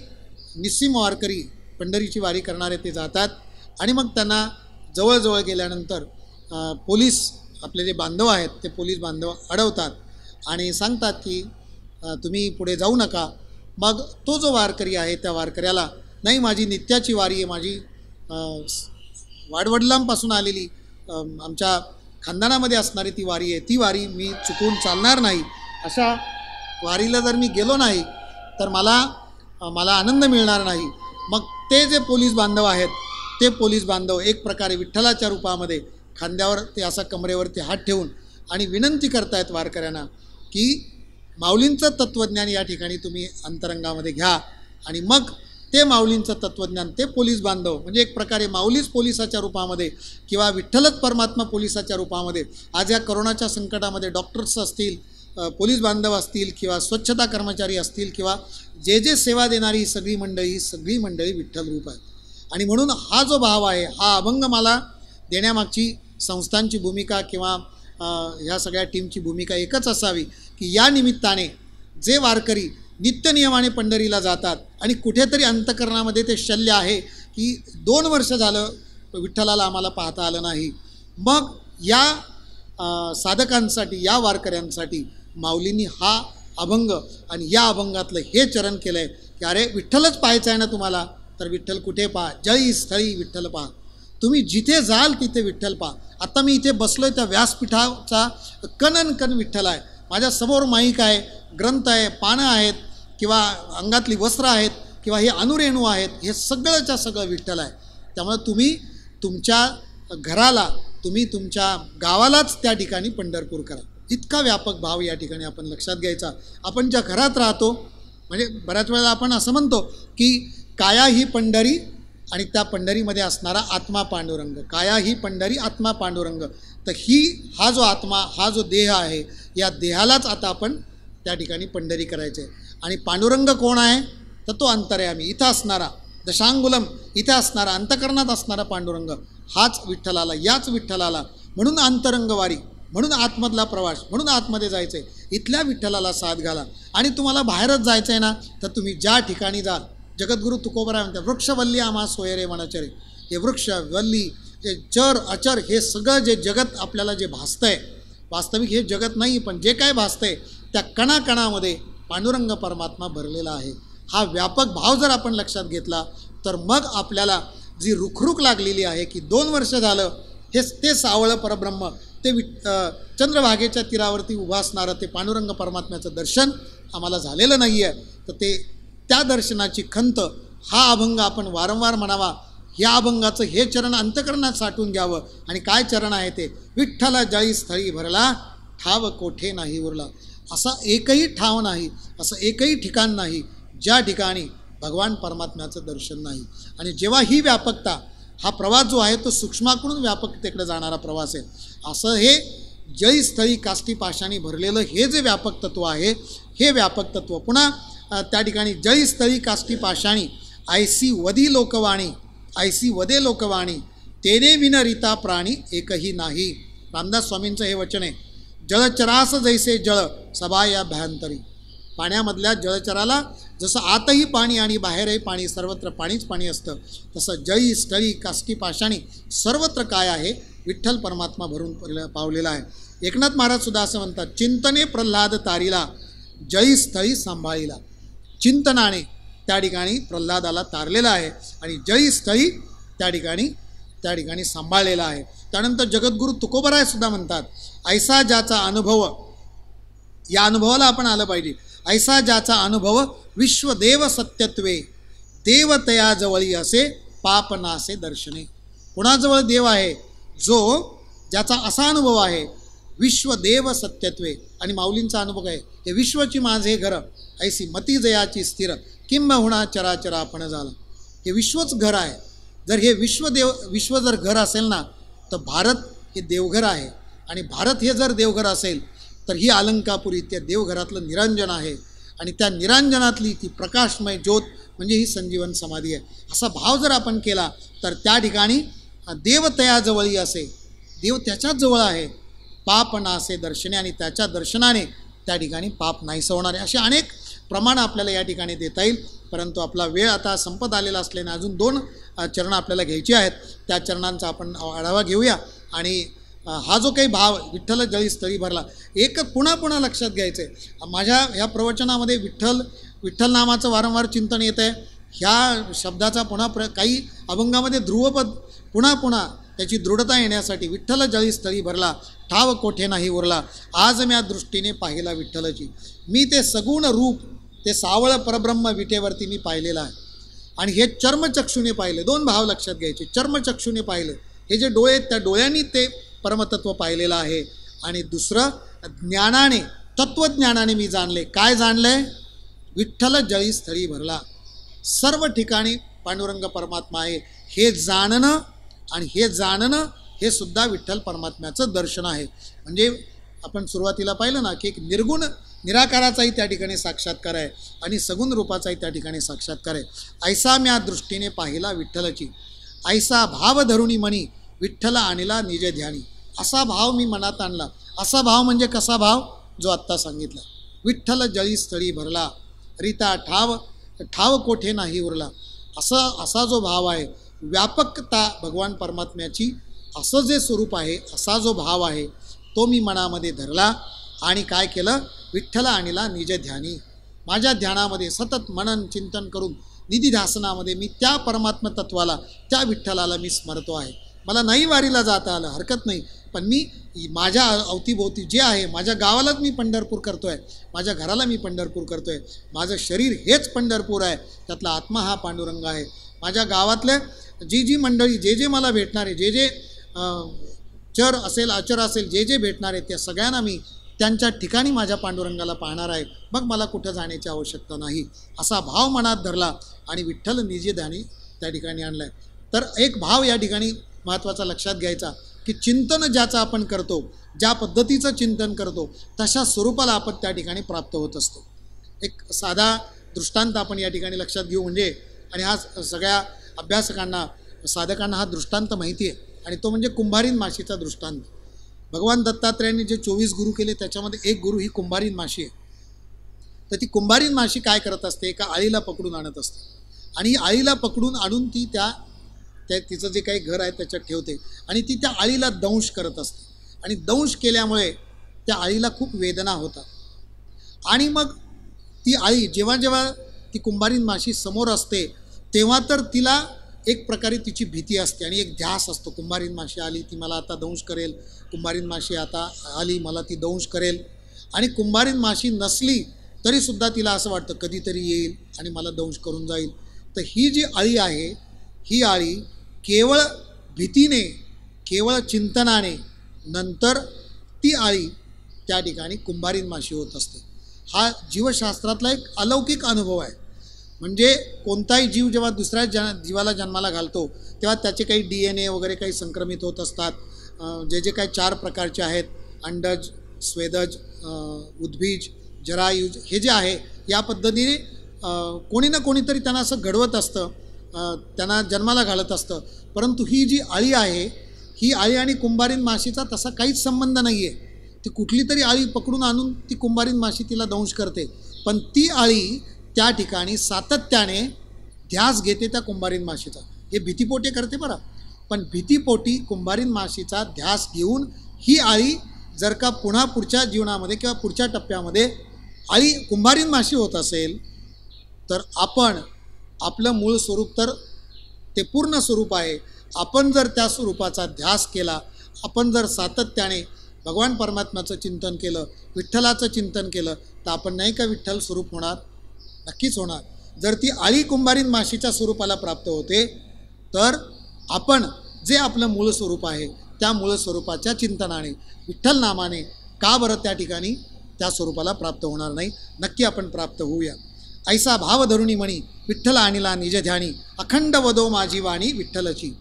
निस्सीम वारकरी, पंढरीची वारी करणारे ते जातात आणि मग त्यांना जवळजवळ गेल्यानंतर पोलीस, आपले जे बांधव आहेत ते पोलीस बांधव अडवतात आणि सांगतात की तुम्ही पुढे जाऊ नका. मग तो जो वारकरी आहे त्या वारकऱ्याला, नाही माझी नित्याची वारी आहे, माझी वाडवडिलांपासून आलेली, आमच्या खानदानामध्ये असणारी ती वारी आहे, ती वारी मी चुकून चालणार नाही, अशा वारीला जर मी गेलो नाही तर मला आनंद मिळणार नाही. मग ते जे पोलीस बांधव आहेत ते पोलीस बांधव एक प्रकारे विठ्ठलाच्या रूपामध्ये खांद्यावर ते असा कमरेवरती हात ठेवून आणि विनंती करतायत वारकऱ्यांना की माऊलींचं तत्त्वज्ञान या ठिकाणी तुम्ही अंतरंगामध्ये घ्या. आणि मग ते माऊलींचं तत्त्वज्ञान ते पोलीस बांधव, म्हणजे एक प्रकारे माऊलीच पोलिसाच्या रूपामध्ये किंवा विठ्ठलच परमात्मा पोलिसाच्या रूपामध्ये आज या करोनाच्या संकटामध्ये डॉक्टर्स असतील, पोलीस बांधव असतील किंवा स्वच्छता कर्मचारी असतील किंवा जे सेवा देणारी ही सगळी मंडळी विठ्ठल रूप आहे. आणि म्हणून हा जो भाव आहे, हा अभंग मला देण्यामागची संस्थांची भूमिका किंवा ह्या सगळ्या टीमची भूमिका एकच असावी की या निमित्ताने जे वारकरी नित्यनियमाने पंढरीला जातात आणि कुठेतरी अंतःकरणामध्ये ते शल्य आहे की 2 वर्ष झालं विठ्ठलाला आम्हाला पाहता आलं नाही, मग या साधकांसाठी, या वारकऱ्यांसाठी माऊलींनी हा अभंग आणि या अभंगातलं हे चरण केलं आहे की अरे विठ्ठलच पाहायचं आहे ना तुम्हाला, तर विठ्ठल कुठे पहा, जळी स्थळी विठ्ठल पहा. तुम्ही जिथे जाल तिथे विठ्ठल पहा. आता मी इथे बसलो आहे त्या व्यासपीठाचा कण विठ्ठल आहे. माझ्यासमोर माईक आहे, ग्रंथ आहे, पानं आहेत किंवा अंगातली वस्त्र आहेत किंवा हे अनुरेणू आहेत, हे सगळंच्या सगळं विठ्ठल आहे. त्यामुळे तुम्ही तुमच्या घराला, तुम्ही तुमच्या गावालाच त्या ठिकाणी पंढरपूर करा. इतका व्यापक भाव या ठिकाणी आपण लक्षात घ्यायचा. आपण ज्या घरात राहतो, म्हणजे बऱ्याच वेळेला आपण असं म्हणतो की काया ही पंढरी आणि त्या पंढरीमध्ये असणारा आत्मा पांडुरंग. काया ही पंढरी, आत्मा पांडुरंग. तर हा जो आत्मा, हा जो देह आहे, या देहालाच आता आपण त्या ठिकाणी पंढरी करायचे आहे. आणि पांडुरंग कोण आहे? तर तो अंतर्यामी, इथं असणारा दशांगुलम, इथे असणारा अंतःकरणात असणारा पांडुरंग, हाच विठ्ठलाला, याच विठ्ठलाला. म्हणून अंतरंगवारी, म्हणून आतमधला प्रवास, म्हणून आतमध्ये जायचं आहे, इथल्या विठ्ठलाला साथ घाला. आणि तुम्हाला बाहेरच जायचं आहे ना, तर तुम्ही ज्या ठिकाणी जाल, जगद्गुरू तुकोबराय म्हणतात, वृक्षवल्ली आम्हा सोयरे वनचरे. हे वृक्ष, वल्ली, हे चर अचर, हे सगळं जे जगत आपल्याला जे भासतं आहे, वास्तविक हे जगत नाही, पण जे काय भासतं आहे त्या कणाकणामध्ये पांडुरंग परमात्मा भरलेला आहे. हा व्यापक भाव जर आपण लक्षात घेतला तर मग आपल्याला जी रुखरुख लागलेली आहे की 2 वर्ष झालं ते सावळं परब्रह्म, ते चंद्रभागेच्या तीरावरती उभा असणारं ते पांडुरंग परमात्म्याचं दर्शन आम्हाला झालेलं नाही आहे. तर त्या दर्शनाची खंत हा अभंग आपण वारंवार म्हणावा. या अभंगाचं हे चरण अंतःकरणात साठवून घ्यावं. आणि काय चरण आहे ते? विठ्ठला जळी स्थळी भरला, ठाव कोठे नाही उरला. असा एकही ठाव नाही, असं एकही ठिकाण नाही ज्या ठिकाणी भगवान परमात्म्याचं दर्शन नाही. आणि जेव्हा ही व्यापकता, हा प्रवास जो आहे तो सूक्ष्माकडून व्यापकतेकडे जाणारा प्रवास आहे. असं हे जळी स्थळी काष्टी पाषाणी भरलेलं हे जे व्यापक तत्व आहे, हे व्यापक तत्व पुन्हा त्या ठिकाणी जळी स्थळी काष्टी पाषाणी ऐसी वदी लोकवाणी, ऐसी वदे लोकवाणी, तेने विन रीता प्राणी एकही नाही. रामदास स्वामींचं हे वचन आहे. जळचरास जैसे जळ सभा या भ्यांतरी. पाण्यामधल्या जळचराला जसं आतही पाणी आणि बाहेरही पाणी, सर्वत्र पाणीच पाणी असतं, तसं जळी स्थळी काष्टी पाषाणी सर्वत्र काय आहे? विठ्ठल परमात्मा भरून पावलेला आहे. एकनाथ महाराज सुद्धा असं म्हणतात, चिंतने प्रल्हाद तारीला, जळी स्थळी सांभाळीला. चिंतनाने त्या ठिकाणी प्रल्हादाला तारलेला आहे आणि जळी स्थळी त्या ठिकाणी सांभाळलेला आहे. त्यानंतर जगद्गुरू तुकोबराय सुद्धा म्हणतात, ऐसा ज्याचा अनुभव, या अनुभवाला आपण आलं पाहिजे. ऐसा ज्याचा अनुभव विश्वदेव सत्यत्वे, देवतया जवळी असे पापनासे दर्शने. कुणाजवळ देव आहे? ज्याचा असा अनुभव आहे विश्वदेव सत्यत्वे. आणि माऊलींचा अनुभव आहे, हे विश्वची माझे घर, ऐसी मती जयाची स्थिर, किंबहुना चराचरा आपण झाला. हे विश्वच घर आहे. जर हे विश्व जर घर असेल ना, तर भारत हे देवघर आहे. आणि भारत हे जर देवघर असेल तर ही अलंकापुरी त्या देवघरातलं निरांजन आहे. आणि त्या निरांजनातली ती प्रकाशमय ज्योत म्हणजे ही संजीवन समाधी आहे. असा भाव जर आपण केला तर त्या ठिकाणी देवतयाजवळी असे, देव त्याच्याच जवळ आहे, पाप नासे दर्शने, आणि त्याच्या दर्शनाने त्या ठिकाणी पाप नाहीसं होणारे. असे अनेक प्रमाणं आपल्याला या ठिकाणी देता येईल. परंतु आपला वेळ आता संपत आलेला असल्याने अजून 2 चरणं आपल्याला घ्यायची आहेत. त्या चरणांचा आपण आढावा घेऊया. आणि हा जो काही भाव विठ्ठल जळी स्थळी भरला, एक पुन्हा लक्षात घ्यायचं आहे. माझ्या ह्या प्रवचनामध्ये विठ्ठल नामाचं वारंवार चिंतन येतं आहे. ह्या शब्दाचा काही अभंगामध्ये ध्रुवपद पुन्हा त्याची दृढता येण्यासाठी, विठ्ठल जळी स्थळी भरला, ठाव कोठे नाही उरला, आज म्या दृष्टीने पाहिला विठ्ठलची. मी ते सगुण रूप, ते सावळ परब्रह्म विटेवरती मी पाहिलेलं आहे. आणि हे चर्मचक्षुने पाहिले. 2 भाव लक्षात घ्यायचे. चर्मचक्षुने पाहिलं, हे जे डोळे आहेत त्या डोळ्यांनी ते परमतत्व पाहिलेलं आहे. आणि दुसरं ज्ञानाने, तत्वज्ञानाने मी जाणले. काय जाणले? विठ्ठल जळी स्थळी भरला, सर्व ठिकाणी पांडुरंग परमात्मा आहे हे जाणणं. आणि हे जाणणं हे सुद्धा विठ्ठल परमात्म्याचं दर्शन आहे. म्हणजे आपण सुरुवातीला पाहिलं ना की एक निर्गुण निराकाराचाही त्या ठिकाणी साक्षात्कार आहे आणि सगुण रूपाचाही त्या ठिकाणी साक्षात्कार आहे. ऐसा म्या दृष्टीने पाहिला विठ्ठलची, ऐसा भाव धरुणी मनी, विठ्ठल आणला निज ध्यानी. असा भाव मी मनात आणला. असा भाव म्हणजे कसा भाव? जो आत्ता सांगितला. विठ्ठल जळी स्थळी भरला, रीता ठाव ठाव कोठे नाही उरला. असा जो भाव आहे, व्यापकता भगवान परमात्म्याची, असं जे स्वरूप आहे, असा जो भाव आहे तो मी मनामध्ये धरला आणि काय केलं, विठ्ठल आणला निज ध्यानी. माझ्या ध्यानामध्ये सतत मनन चिंतन करून निधिध्यासनामध्ये मी त्या परमात्म तत्वाला, त्या विठ्ठलाला मी स्मरतो आहे. मला नाही वारीला जाता आलं, हरकत नाही, पण मी माझ्या अवतीभोवती जे आहे, माझ्या गावालाच मी पंढरपूर करतो आहे, माझ्या घराला मी पंढरपूर करतो आहे. माझं शरीर हेच पंढरपूर आहे, त्यातला आत्मा हा पांडुरंग आहे. माझ्या गावातल्या जी मंडळी, जे मला भेटणारे, जे चर असेल अचर असेल, जे भेटणारे, त्या सगळ्यांना मी त्यांच्या ठिकाणी माझ्या पांडुरंगाला पाहणार आहे. मग मला कुठं जाण्याची आवश्यकता नाही, असा भाव मनात धरला आणि विठ्ठल निजे ध्यानी त्या ठिकाणी आणला आहे. तर एक भाव या ठिकाणी महत्त्वाचा लक्षात घ्यायचा, की चिंतन ज्याचं आपण करतो, ज्या पद्धतीचं चिंतन करतो, तशा स्वरूपाला आपण त्या ठिकाणी प्राप्त होत असतो. एक साधा दृष्टांत आपण या ठिकाणी लक्षात घेऊ म्हणजे, आणि हा सगळ्या अभ्यासकांना, साधकांना हा दृष्टांत माहिती आहे, आणि तो म्हणजे कुंभारीन माशीचा दृष्टांत. भगवान दत्तात्रेयांनी जे 24 गुरु केले त्याच्यामध्ये एक गुरु ही कुंभारीन माशी आहे. तर ती कुंभारीन माशी काय करत असते, एका आळीला पकडून आणत असते, आणि आळीला पकडून आणून ती त्या तिचं जे काही घर आहे त्याच्यात ठेवते, आणि ती त्या आळीला दंश करत असते, आणि दंश केल्यामुळे त्या आळीला खूप वेदना होतात. आणि मग ती आळी जेव्हा ती कुंभारीन माशी समोर असते तेव्हा तर तिला एक प्रकारे तिची भीती असते आणि एक ध्यास असतो. कुंभारीन माशी आली, ती मला आता दंश करेल, कुंभारीन माशी आता आली, मला ती दंश करेल. आणि कुंभारीन माशी नसली तरीसुद्धा तिला असं वाटतं कधीतरी येईल आणि मला दंश करून जाईल. तर ही जी आळी आहे, ही आळी केवळ भीतीने, केवळ चिंतनाने नंतर ती आळी त्या ठिकाणी कुंभारीन माशी होत असते. हा जीवशास्त्रातला एक अलौकिक अनुभव आहे. म्हणजे कोणताही जीव जेव्हा दुसऱ्या जीवाला जन्माला घालतो तेव्हा त्याचे काही DNA वगैरे काही संक्रमित होत असतात. जे काही 4 प्रकारचे आहेत, अंडज, स्वेदज, उद्भिज, जरायुज, हे जे आहे या पद्धतीने कोणी ना कोणीतरी त्यांना असं घडवत असतं, त्यांना जन्माला घालत असतं. परंतु ही जी आळी आहे, ही आळी आणि कुंभारीन माशीचा तसा काहीच संबंध नाही आहे. ती कुठली तरी आळी पकडून आणून ती कुंभारीन माशी तिला दंश करते, पण ती आळी त्या ठिकाणी सातत्याने ध्यास घेते त्या कुंभारीन माशीचा. हे भीतीपोटी करते बरं, पण भीतीपोटी कुंभारीन माशीचा ध्यास घेऊन ही आळी जर का पुन्हा पुढच्या जीवनामध्ये किंवा पुढच्या टप्प्यामध्ये आळी कुंभारीन माशी होत असेल तर आपण, आपलं मूळ स्वरूप तर ते पूर्ण स्वरूप आहे, आपण जर त्या स्वरूपाचा ध्यास केला, आपण जर सातत्याने भगवान परमात्म्याचं चिंतन केलं, विठ्ठलाचं चिंतन केलं, तर आपण नाही का विठ्ठल स्वरूप होणार? नक्कीच होणार. जर ती आळी कुंभारीन माशीच्या स्वरूपाला प्राप्त होते तर आपण जे आपलं मूळ स्वरूप आहे त्या मूळ स्वरूपाच्या चिंतनाने, विठ्ठल नामाने का बरं त्या ठिकाणी त्या स्वरूपाला प्राप्त होणार नाही? नक्की आपण प्राप्त होऊया. ऐसा भाव धरुणी म्हणी विठ्ठल आणिला निज ध्यानी, अखंड वदो माझी वाणी विठ्ठलची.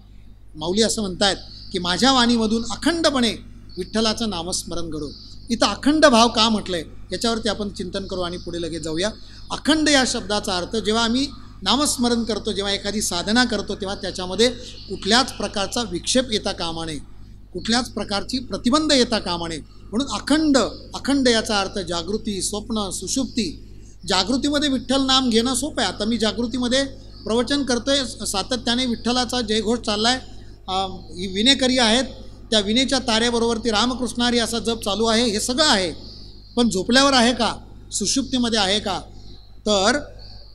माऊली असं म्हणतायत की माझ्या वाणीमधून अखंडपणे विठ्ठलाचं नामस्मरण घडो. इथं अखंड भाव का म्हटलं आहे याच्यावरती आपण चिंतन करू आणि पुढे लगेच जाऊया. अखंड या शब्दाचा अर्थ, जेव्हा आम्ही नामस्मरण करतो, जेव्हा एखादी साधना करतो, तेव्हा त्याच्यामध्ये कुठल्याच प्रकारचा विक्षेप येता कामा नये, कुठल्याच प्रकारची प्रतिबंध येता कामा नये. म्हणून अखंड, अखंड याचा अर्थ जागृती, स्वप्न, सुषुप्ती. जागृतीमध्ये विठ्ठल नाम घेणं सोपं आहे. आता मी जागृतीमध्ये प्रवचन करतो आहे, सातत्याने विठ्ठलाचा जयघोष चालला आहे, ही विनेकरी आहेत, त्या विनेच्या ताऱ्याबरोबरती रामकृष्णारी असा जप चालू आहे, हे सगळं आहे. पण झोपल्यावर आहे का? सुषुप्तीमध्ये आहे का? तर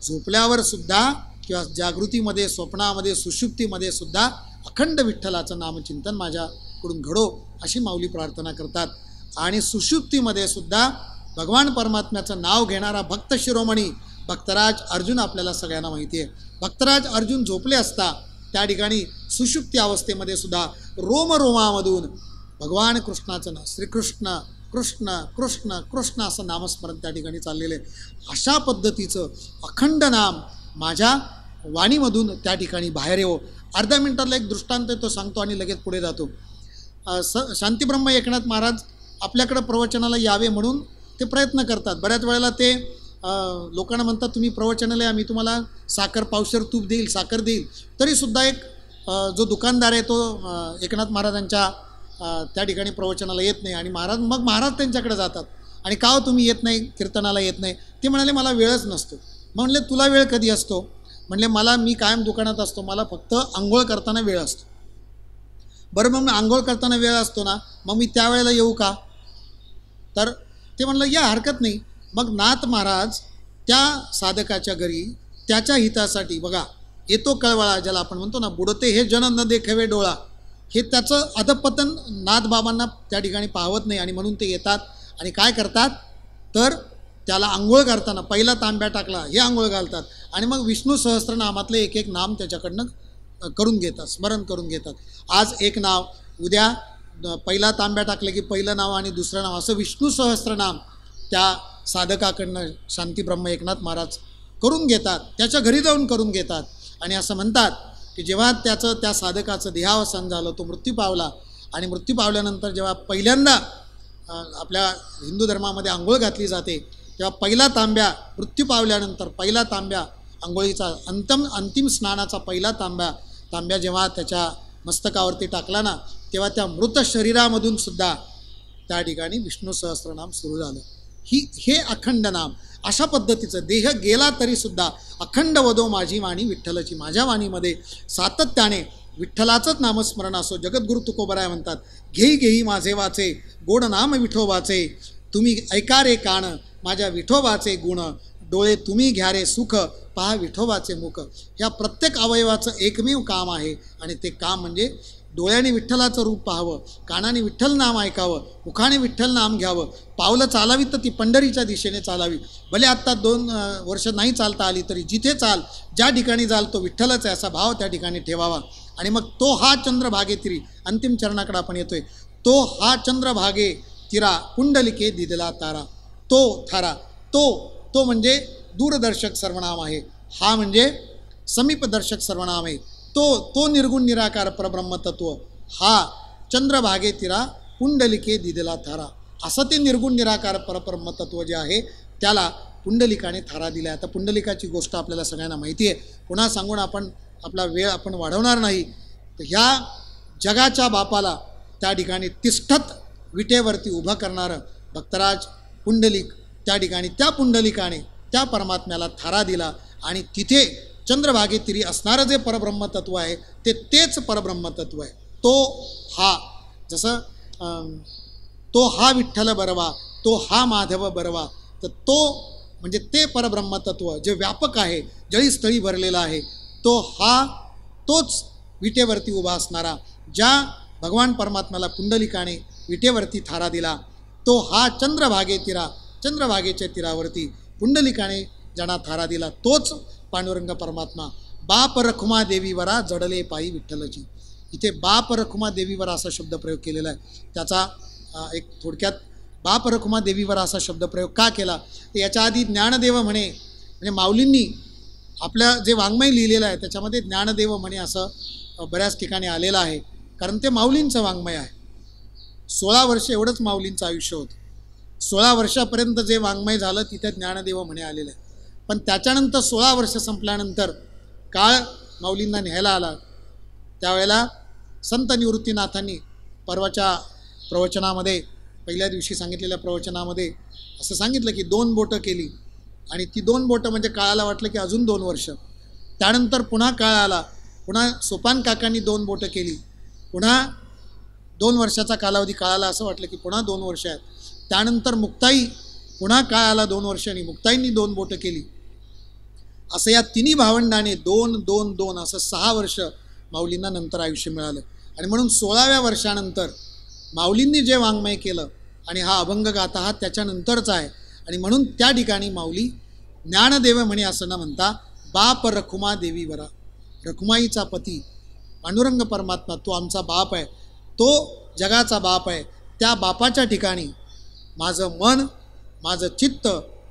झोपल्यावर सुद्धा किंवा जागृतीमध्ये, स्वप्नामध्ये, सुषुप्तीमध्ये सुद्धा अखंड विठ्ठलाचं नामचिंतन माझ्याकडून घडो अशी माऊली प्रार्थना करतात. आणि सुषुप्तीमध्ये सुद्धा भगवान परमात्म्याचं नाव घेणारा भक्त शिरोमणी भक्तराज अर्जुन आपल्याला सगळ्यांना माहिती आहे. भक्तराज अर्जुन झोपले असता त्या ठिकाणी सुषुप्ती अवस्थेमध्ये सुद्धा रोमरोमामधून भगवान कृष्णाचं नाव, श्रीकृष्ण कृष्ण कृष्ण कृष्ण असं नामस्मरण त्या ठिकाणी चाललेलं आहे. अशा पद्धतीचं अखंड नाम माझ्या वाणीमधून त्या ठिकाणी बाहेर येवो. अर्ध्या मिनिटातला एक दृष्टांत तो सांगतो आणि लगेच पुढे जातो. शांतीब्रह्म एकनाथ महाराज आपल्याकडं प्रवचनाला यावे म्हणून ते प्रयत्न करतात. बऱ्याच वेळेला ते लोकांना म्हणतात तुम्ही प्रवचनाला या, मी तुम्हाला साखर पावशेर तूप देईल, साखर देईल. तरीसुद्धा एक जो दुकानदार आहे तो एकनाथ महाराजांच्या त्या ठिकाणी प्रवचनाला येत नाही आणि महाराज त्यांच्याकडे जातात आणि का हो तुम्ही येत नाही, कीर्तनाला येत नाही? ते म्हणाले मला वेळच नसतो. म्हणले तुला वेळ कधी असतो? म्हणले मी कायम दुकानात असतो, मला फक्त आंघोळ करताना वेळ असतो. बरं मग आंघोळ करताना वेळ असतो ना, मग मी त्यावेळेला येऊ का? तर ते म्हणलं या, हरकत नाही. मग नाथ महाराज त्या साधकाच्या घरी त्याच्या हितासाठी, बघा येतो कळवळा ज्याला आपण म्हणतो ना, बुडते हे जन न देखवे डोळा, हे त्याचं अधपतन नाथबाबांना त्या ठिकाणी पाहवत नाही आणि म्हणून ते येतात आणि काय करतात तर त्याला आंघोळ करताना पहिला तांब्या टाकला हे आंघोळ घालतात आणि मग विष्णू सहस्त्रनामातले एक एक नाम त्याच्याकडनं करून घेतात, स्मरण करून घेतात. आज एक नाव, उद्या पहिला तांब्या टाकलं की पहिलं नाव आणि दुसरं नाव, असं विष्णू सहस्त्रनाम त्या साधकाकडनं शांती ब्रह्म एकनाथ महाराज करून घेतात, त्याच्या घरी जाऊन करून घेतात. आणि असं म्हणतात की जेव्हा त्या साधकाचं देहावसान झालं, तो मृत्यू पावला आणि मृत्यू पावल्यानंतर जेव्हा पहिल्यांदा आपल्या हिंदू धर्मामध्ये आंघोळ घातली जाते, तेव्हा पहिला तांब्या मृत्यू पावल्यानंतर पहिला तांब्या आंघोळीचा अंतिम स्नानाचा पहिला तांब्या जेव्हा त्याच्या मस्तकावरती टाकला ना, तेव्हा त्या मृत शरीरामधून सुद्धा त्या ठिकाणी विष्णू सहस्त्रनाम सुरू झालं. हे अखंड नाम, अशा पद्धतीचं देह गेला तरीसुद्धा अखंड वदो माझी वाणी विठ्ठलाची, माझ्या वाणीमध्ये सातत्याने विठ्ठलाचंच नामस्मरण असो. जगद्गुरु तुकोबराय म्हणतात, घेई घेई माझे वाचे गोड नाम विठोबाचे, तुम्ही ऐका रे कान माझ्या विठोबाचे गुण, डोळे तुम्ही घ्या रे सुख पहा विठोबाचे मुख. ह्या प्रत्येक अवयवाचं एकमेव काम आहे आणि ते काम म्हणजे डोळ्याने विठ्ठलाचं रूप पाहावं, कानाने विठ्ठल नाम ऐकावं, मुखाने विठ्ठल नाम घ्यावं, पावलं चालावी तर ती पंढरीच्या दिशेने चालावी. भले आत्ता 2 वर्ष नाही चालता आली तरी जिथे ज्या ठिकाणी जाल तो विठ्ठलच आहे असा भाव त्या ठिकाणी ठेवावा. आणि मग तो हा चंद्रभागे तिरी, अंतिम चरणाकडे आपण येतोय, तो हा चंद्रभागे तिरा पुंडलिके दिदला तारा, तो थारा, तो म्हणजे दूरदर्शक सर्वनाम आहे, हा म्हणजे समीपदर्शक सर्वनाम आहे. तो निर्गुण निराकार परब्रह्मतत्व, हा चंद्रभागे तिरा पुंडलिके दिदला थारा, असं ते निर्गुण निराकार परब्रह्मतत्व जे आहे त्याला पुंडलिकाने थारा दिला. आता पुंडलिकाची गोष्ट आपल्याला सगळ्यांना माहिती आहे, पुन्हा सांगून आपला वेळ आपण वाढवणार नाही. तर ह्या जगाच्या बापाला त्या ठिकाणी तिष्ठत विटेवरती उभं करणारं भक्तराज पुंडलिक, त्या ठिकाणी त्या पुंडलिकाने त्या परमात्म्याला थारा दिला आणि तिथे चंद्रभागेतिरी असणारं जे परब्रह्मतत्व आहे तेच परब्रह्मतत्व आहे. तो हा विठ्ठल बरवा, तो हा माधव बरवा, तर तो म्हणजे ते परब्रह्मतत्व जे व्यापक आहे, जळीस्थळी भरलेला आहे, तोच विटेवरती उभा असणारा, ज्या भगवान परमात्म्याला पुंडलिकाने विटेवरती थारा दिला, तो हा चंद्रभागेच्या तीरावरती पुंडलिकाने ज्यांना थारा दिला, तोच पांडुरंग परमात्मा. बाप रखुमा देवीवरा जडले पायी विठ्ठलची. इथे बाप रखुमा देवीवर असा शब्दप्रयोग केलेला आहे. त्याचा एक थोडक्यात बाप रखुमा देवीवर असा शब्दप्रयोग का केला, तर याच्या आधी ज्ञानदेव म्हणे, म्हणजे माऊलींनी आपलं जे वाङ्मय लिहिलेलं आहे त्याच्यामध्ये ज्ञानदेव म्हणे असं बऱ्याच ठिकाणी आलेलं आहे, कारण ते माऊलींचं वाङ्मय आहे. 16 वर्ष एवढंच माऊलींचं आयुष्य होतं. 16 वर्षापर्यंत जे वाङ्मय झालं तिथे ज्ञानदेव म्हणे आलेलं आहे. पण त्याच्यानंतर 16 वर्ष संपल्यानंतर काळ माऊलींना न्यायला आला, त्यावेळेला संत निवृत्तीनाथांनी परवाच्या प्रवचनामध्ये, पहिल्या दिवशी सांगितलेल्या प्रवचनामध्ये असं सांगितलं की 2 बोटं केली आणि ती 2 बोटं म्हणजे काळाला वाटलं की अजून 2 वर्ष. त्यानंतर पुन्हा काळ आला, पुन्हा सोपान काकांनी 2 बोटं केली, पुन्हा 2 वर्षाचा कालावधी, काळाला असं वाटलं की पुन्हा 2 वर्ष आहेत. त्यानंतर मुक्ताई, पुन्हा काळ आला 2 वर्षांनी, मुक्ताईंनी 2 बोटं केली. असं या तिन्ही भावंडाने 2 असं 6 वर्ष माऊलींना नंतर आयुष्य मिळालं. आणि म्हणून 16व्या वर्षानंतर माऊलींनी जे वाङ्मय केलं आणि हा अभंग गाथा हा त्याच्यानंतरचा आहे. आणि म्हणून त्या ठिकाणी माऊली ज्ञानदेव म्हणे असं न म्हणता बाप रखुमा देवीवरा, रखुमाईचा पती पांडुरंग परमात्मा तो आमचा बाप आहे, तो जगाचा बाप आहे. त्या बापाच्या ठिकाणी माझं मन, माझं चित्त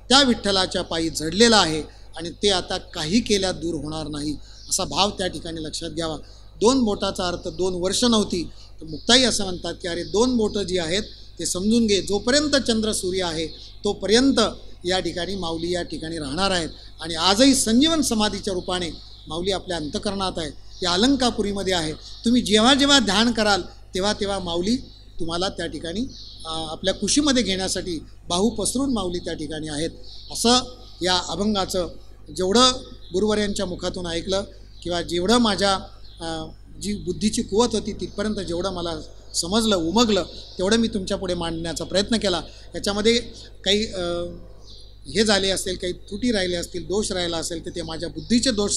त्या विठ्ठलाच्या पायी झडलेलं आहे आणि ते आता काही केल्यात दूर होणार नाही, असा भाव त्या ठिकाणी लक्षात घ्यावा. 2 बोटाचा अर्थ 2 वर्ष नव्हती, तर मुक्ताई असं म्हणतात की अरे 2 बोटं जी आहेत ते समजून घे, जोपर्यंत चंद्र सूर्य आहे तोपर्यंत या ठिकाणी माऊली या ठिकाणी राहणार आहेत. आणि आजही संजीवन समाधीच्या रूपाने माऊली आपल्या अंतःकरणात आहे, या अलंकापुरीमध्ये आहे. तुम्ही जेव्हा जेव्हा ध्यान कराल तेव्हा तेव्हा माऊली तुम्हाला त्या ठिकाणी आपल्या कुशीमध्ये घेण्यासाठी बाहू पसरून माऊली त्या ठिकाणी आहेत. असं या अभंगाचं जेवढं गुरुवर्यांच्या मुखातून ऐकलं किंवा जेवढं माझ्या जी बुद्धीची कुवत होती तिथपर्यंत जेवढं मला समजलं उमगलं तेवढं मी तुमच्यापुढे मांडण्याचा प्रयत्न केला. याच्यामध्ये काही हे झाले असेल, काही त्रुटी राहिले असतील, दोष राहिला असेल तर ते माझ्या बुद्धीचे दोष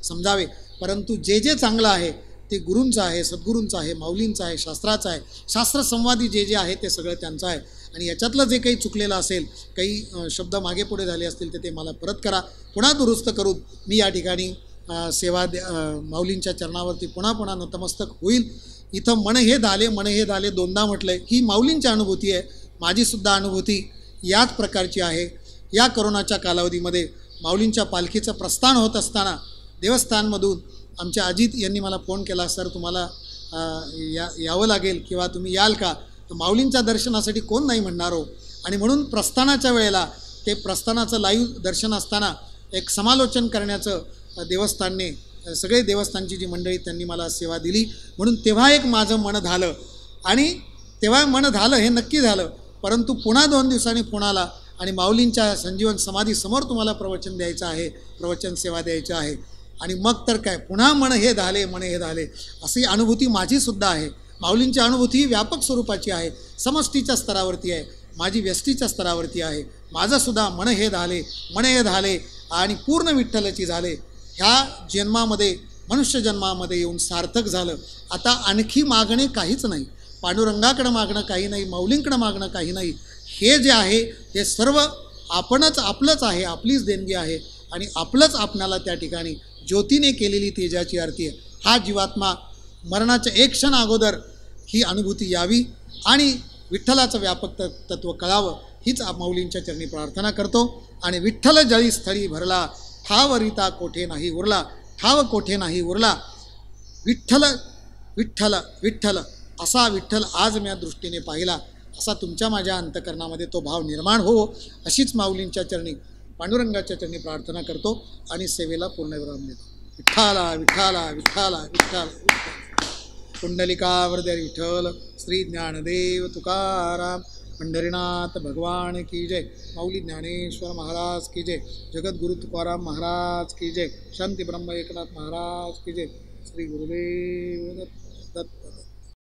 समजावे. परंतु जे जे चांगलं आहे ते गुरूंचं आहे, सद्गुरूंचं आहे, माऊलींचं आहे, शास्त्राचं आहे. शास्त्रसंवादी जे जे आहे ते सगळं त्यांचं आहे. आणि याच्यातलं जे काही चुकलेलं असेल, काही शब्द मागे पुढे झाले असतील तर ते मला परत करा. पुन्हा दुरुस्त करून मी या ठिकाणी माऊलींच्या चरणावरती पुन्हा नतमस्तक होईल. इथं मन हे धाले दोनदा म्हटलं आहे. ही माऊलींची अनुभूती आहे. माझीसुद्धा अनुभूती याच प्रकारची आहे. या करोनाच्या कालावधीमध्ये माऊलींच्या पालखीचं प्रस्थान होत असताना देवस्थानमधून आमच्या अजित यांनी मला फोन केला, सर तुम्हाला यावं लागेल किंवा तुम्ही याल का? तर माऊलींच्या दर्शनासाठी कोण नाही म्हणणार हो. आणि म्हणून प्रस्थानाच्या वेळेला ते प्रस्थानाचं लाईव्ह दर्शन असताना एक समालोचन करण्याचं देवस्थानने सगळे देवस्थानची जी मंडळी त्यांनी मला सेवा दिली. म्हणून तेव्हा एक माझं मन झालं आणि तेव्हा मन झालं हे नक्की झालं. परंतु पुन्हा 2 दिवसांनी पुण्याला आणि माऊलींच्या संजीवन समाधीसमोर तुम्हाला प्रवचन द्यायचं आहे, प्रवचन सेवा द्यायची आहे. आणि मग तर काय पुन्हा मन हे झाले अशी अनुभूती माझीसुद्धा आहे. माऊलींची अनुभूती ही व्यापक स्वरूपाची आहे, समष्टीच्या स्तरावरती आहे, माझी व्यष्टीच्या स्तरावरती आहे. माझंसुद्धा मन हे झाले आणि पूर्ण विठ्ठलाची झाले. ह्या जन्मामध्ये मनुष्य जन्मामध्ये येऊन सार्थक झालं. आता आणखी मागणे काहीच नाही, पांडुरंगाकडं मागणं काही नाही, माऊलींकडं मागणं काही नाही. हे जे आहे ते सर्व आपलंच आहे, आपलीच देणगी आहे आणि आपलंच आपणाला त्या ठिकाणी ज्योतीने केलेली तेजाची आरती आहे. हा जीवात्मा मरणाच्या एक क्षण अगोदर ही अनुभूती यावी आणि विठ्ठलाचं व्यापक तत्त्व कळावं हीच माऊलींच्या चरणी प्रार्थना करतो. आणि विठ्ठल जळी स्थळी भरला, ठावरिता कोठे नाही उरला, ठाव कोठे नाही उरला. विठ्ठल विठ्ठल विठ्ठल असा विठ्ठल आज मी दृष्टीने पाहिला, असा तुमच्या माझ्या अंतकरणामध्ये तो भाव निर्माण हो, अशीच माऊलींच्या चरणी पांडुरंगाच्या चरणी प्रार्थना करतो आणि सेवेला पूर्णविराम देतो. विठ्ठला विठ्ठला विठ्ठला विठ्ठल. पुंडलिकावरदे विठ्ठल. श्री ज्ञानदेव तुकाराम पंढरीनाथ भगवान की जय. माऊली ज्ञानेश्वर महाराज की जय. जगद्गुरु तुकाराम महाराज की जय. शांती ब्रह्म एकनाथ महाराज की जय. श्री गुरुदेव दत्त.